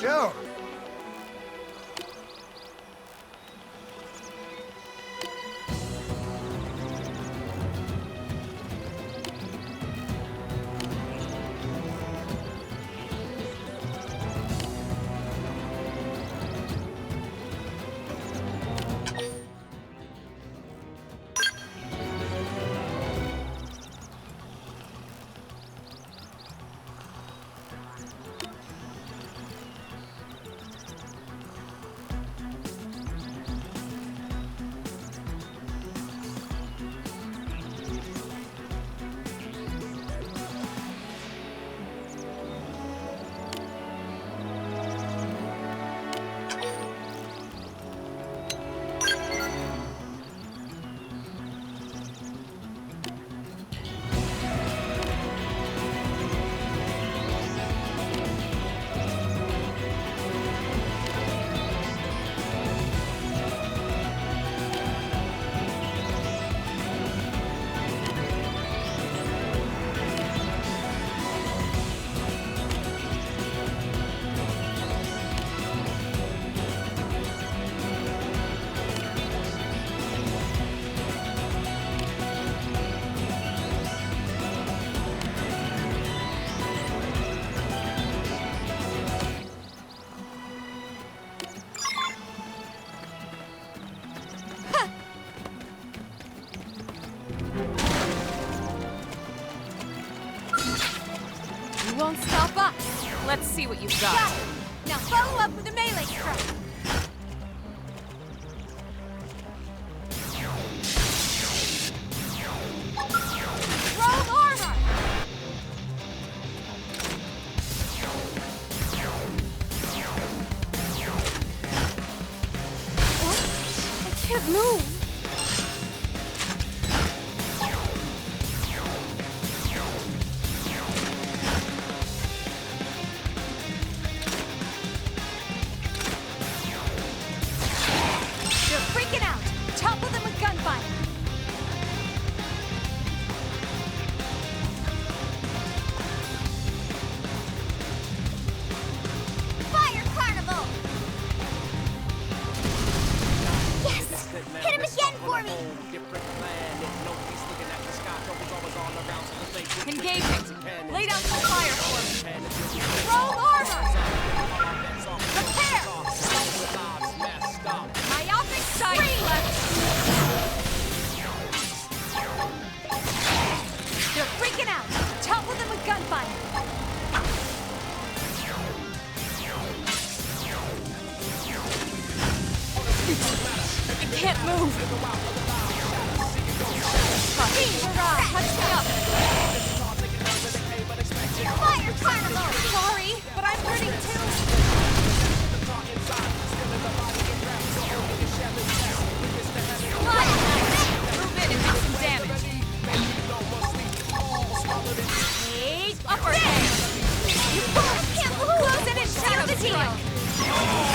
Speaker 10: Sure.
Speaker 1: You won't stop us. Let's see what you've got.
Speaker 5: Got it. Now follow up with a melee strike. Roll armor.
Speaker 2: I can't move.
Speaker 5: They're freaking out. Topple them with gunfire. Fire carnival.
Speaker 2: Yes! Hit him again for me!
Speaker 1: Engaging. Lay down some fire for me.
Speaker 5: Roll armor. Prepare.
Speaker 1: Myopic side left.
Speaker 5: They're freaking out. Topple them with gunfire.
Speaker 1: I can't move.
Speaker 5: Hurrah!
Speaker 1: Touch me up.
Speaker 5: Fire carnival.
Speaker 1: Sorry, but I'm hurting too. Move in and do some damage.
Speaker 5: Upper hand. Close it and seal the deal.